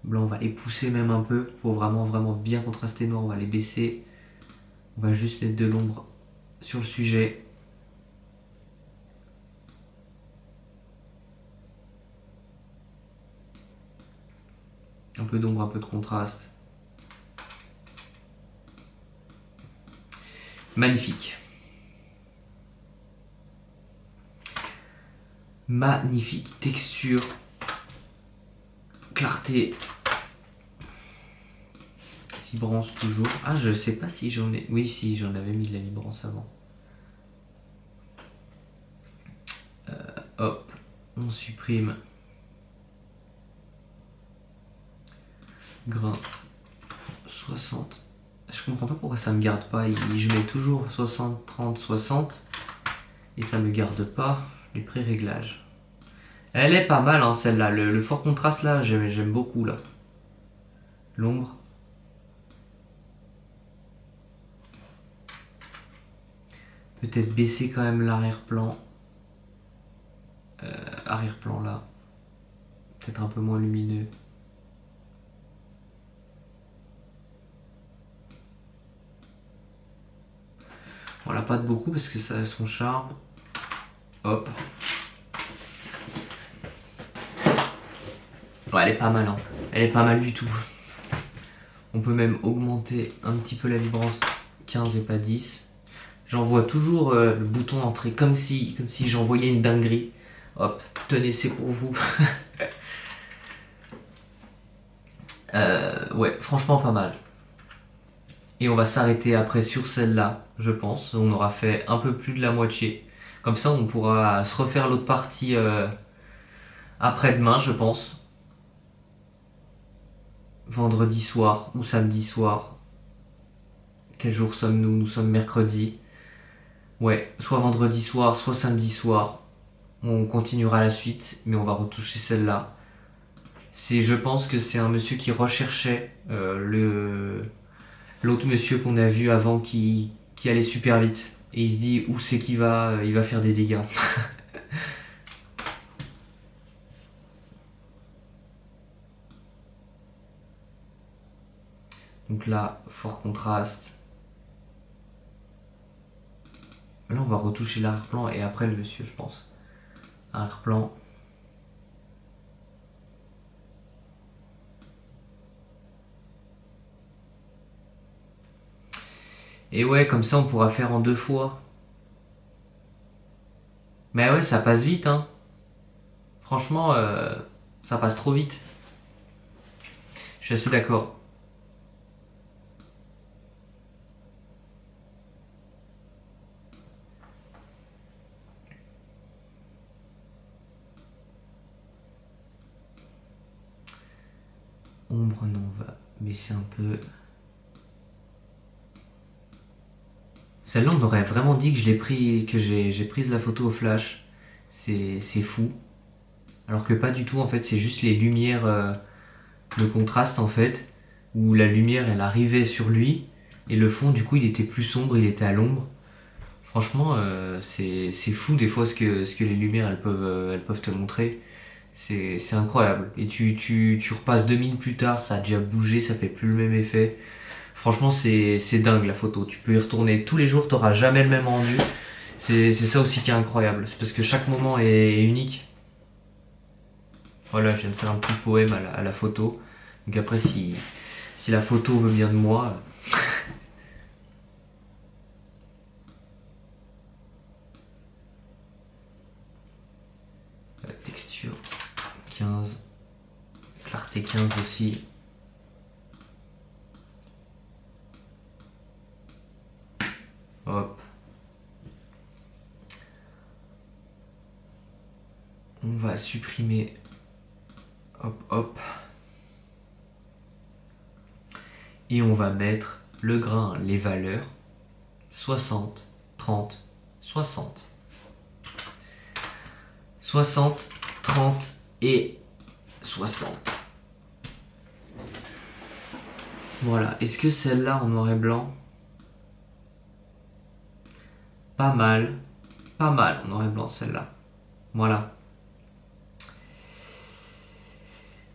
Blanc on va les pousser même un peu. Pour vraiment bien contraster, noir on va les baisser. On va juste mettre de l'ombre sur le sujet. Un peu d'ombre, un peu de contraste. Magnifique. Magnifique texture. Clarté. Vibrance toujours. Ah, je sais pas si j'en ai... Oui, si, j'en avais mis de la vibrance avant. Hop, on supprime. Grain 60. Je comprends pas pourquoi ça me garde pas. Je mets toujours 60, 30, 60. Et ça me garde pas les pré-réglages. Elle est pas mal, hein, celle-là. Le fort contraste, là, j'aime beaucoup, là. L'ombre. Peut-être baisser quand même l'arrière-plan. Arrière-plan, là. Peut-être un peu moins lumineux. Voilà, pas de beaucoup parce que ça a son charme. Hop. Ouais, elle est pas mal, hein. Elle est pas mal du tout. On peut même augmenter un petit peu la vibrance, 15 et pas 10. J'envoie toujours le bouton entrée comme si j'envoyais une dinguerie. Hop, tenez, c'est pour vous. Ouais, franchement pas mal. Et on va s'arrêter après sur celle-là, je pense. On aura fait un peu plus de la moitié. Comme ça, on pourra se refaire l'autre partie après-demain, je pense. Vendredi soir ou samedi soir. Quel jour sommes-nous? Nous sommes mercredi. Ouais, soit vendredi soir, soit samedi soir. On continuera la suite, mais on va retoucher celle-là. Je pense que c'est un monsieur qui recherchait l'autre monsieur qu'on a vu avant qui allait super vite. Et il se dit où c'est qu'il va, il va faire des dégâts. Donc là, fort contraste. Là, on va retoucher l'arrière-plan et après le monsieur, je pense. Arrière-plan. Et ouais, comme ça, on pourra faire en 2 fois. Mais ouais, ça passe vite, hein. Franchement, ça passe trop vite. Je suis assez d'accord. Ombre, non, on va baisser un peu. Celle-là, on aurait vraiment dit que je l'ai pris, que j'ai prise la photo au flash. C'est fou. Alors que pas du tout, en fait, c'est juste les lumières, le contraste, en fait, où la lumière, elle arrivait sur lui, et le fond, du coup, il était plus sombre, il était à l'ombre. Franchement, c'est fou des fois ce que les lumières, elles peuvent te montrer. C'est incroyable. Et tu repasses 2 minutes plus tard, ça a déjà bougé, ça fait plus le même effet. Franchement, c'est dingue la photo. Tu peux y retourner tous les jours, t'auras jamais le même rendu. C'est ça aussi qui est incroyable. C'est parce que chaque moment est unique. Voilà, je viens de faire un petit poème à la photo. Donc après, si la photo veut bien de moi. Texture 15. Clarté 15 aussi. Hop. On va supprimer. Hop, hop. Et on va mettre le grain, les valeurs. 60, 30, 60. 60, 30 et 60. Voilà. Est-ce que celle-là en noir et blanc? Pas mal. Pas mal en noir et blanc celle-là. Voilà.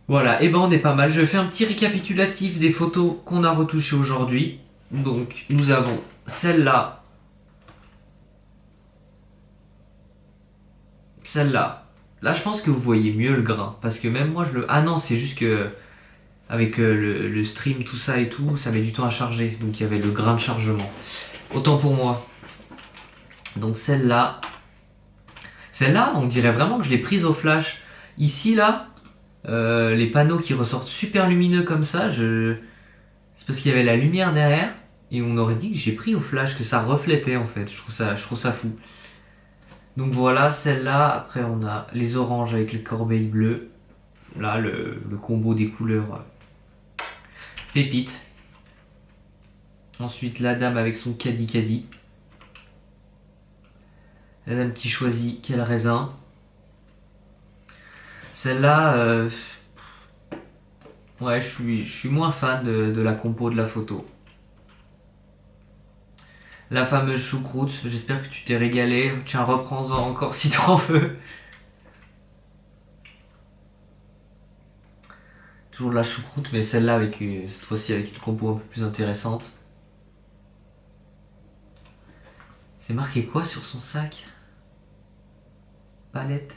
Voilà, et ben on est pas mal. Je fais un petit récapitulatif des photos qu'on a retouchées aujourd'hui. Donc nous avons Celle-là. Celle-là. Là, je pense que vous voyez mieux le grain. Parce que même moi, je le... Ah non, c'est juste que... Avec le stream, tout ça et tout, ça met du temps à charger. Donc il y avait le grain de chargement. Autant pour moi. Donc celle-là. Celle-là, on dirait vraiment que je l'ai prise au flash. Ici, là, les panneaux qui ressortent super lumineux comme ça, c'est parce qu'il y avait la lumière derrière. Et on aurait dit que j'ai pris au flash, que ça reflétait en fait. Je trouve ça fou. Donc voilà, celle-là. Après, on a les oranges avec les corbeilles bleues. Là, le combo des couleurs. Pépite. Ensuite, la dame avec son caddie. La dame qui choisit quel raisin. Celle-là, ouais, je suis moins fan de la compo de la photo. La fameuse choucroute, j'espère que tu t'es régalé. Tiens, reprends-en encore si t'en veux. Toujours la choucroute, mais celle-là avec cette fois-ci avec une compo un peu plus intéressante. C'est marqué quoi sur son sac? Palette.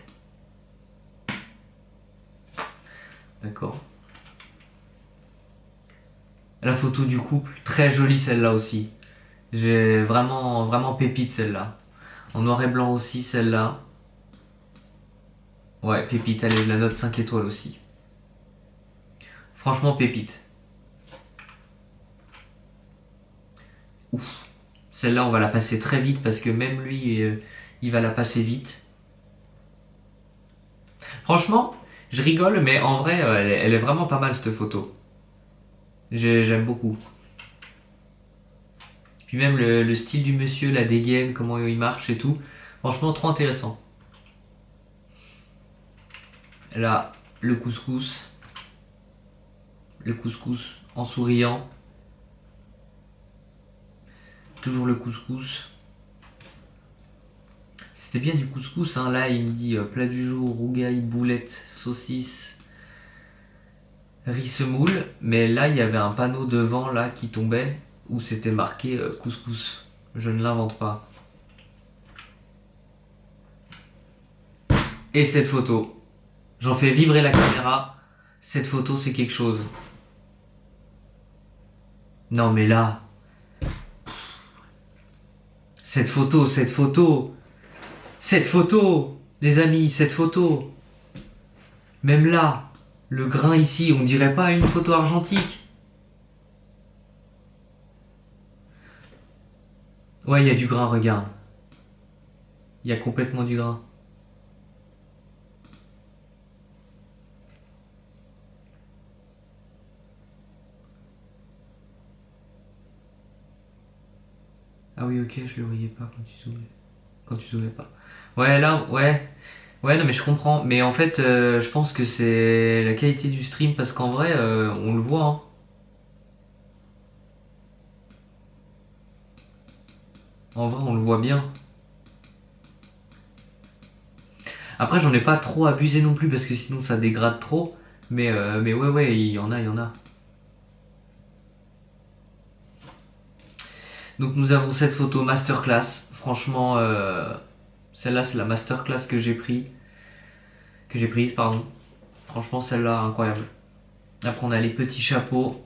D'accord. La photo du couple, très jolie celle-là aussi. J'ai vraiment, vraiment pépite celle-là. En noir et blanc aussi celle-là. Ouais, pépite, allez, je la note 5 étoiles aussi. Franchement, pépite. Ouf. Celle-là, on va la passer très vite parce que même lui, il va la passer vite. Franchement, je rigole, mais en vrai, elle est vraiment pas mal cette photo. J'aime beaucoup. Puis même le style du monsieur, la dégaine, comment il marche et tout. Franchement, trop intéressant. Là, le couscous. Le couscous en souriant. Toujours le couscous. C'était bien du couscous, hein. Là, il me dit plat du jour, rougail, boulette, saucisse, riz semoule. Mais là, il y avait un panneau devant là qui tombait où c'était marqué couscous. Je ne l'invente pas. Et cette photo. J'en fais vibrer la caméra. Cette photo, c'est quelque chose. Non, mais là. Cette photo. Cette photo, les amis, cette photo. Même là, le grain ici, on dirait pas une photo argentique. Ouais, il y a du grain, regarde. Il y a complètement du grain. Ah oui, ok, je le voyais pas quand tu zoomais. Quand tu zoomais pas. Ouais, là, ouais. Ouais, non, mais je comprends. Mais en fait, je pense que c'est la qualité du stream parce qu'en vrai, on le voit, hein. En vrai, on le voit bien. Après, j'en ai pas trop abusé non plus parce que sinon ça dégrade trop. Mais ouais, ouais, il y en a, il y en a. Donc nous avons cette photo masterclass. Franchement, celle-là, c'est la masterclass que j'ai prise, pardon. Franchement, celle-là, incroyable. Après, on a les petits chapeaux.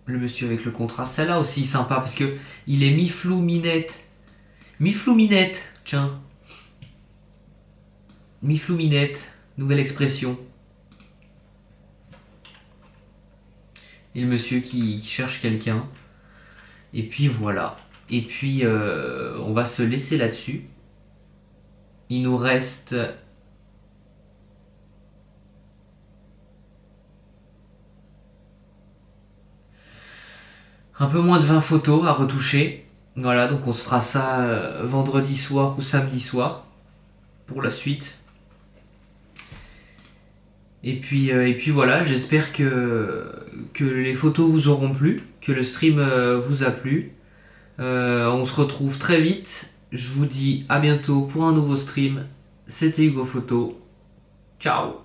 Le monsieur avec le contraste. Celle-là aussi sympa parce que il est mi-flou, mi-net. Mi-flou, mi-net. Tiens. Mi-flou, mi-net. Nouvelle expression. Et le monsieur qui cherche quelqu'un. Et puis voilà. Et puis on va se laisser là-dessus. Il nous reste un peu moins de 20 photos à retoucher. Voilà, donc on se fera ça vendredi soir ou samedi soir pour la suite. Et puis voilà, j'espère que les photos vous auront plu, que le stream vous a plu. On se retrouve très vite. Je vous dis à bientôt pour un nouveau stream. C'était Hugo Photo. Ciao.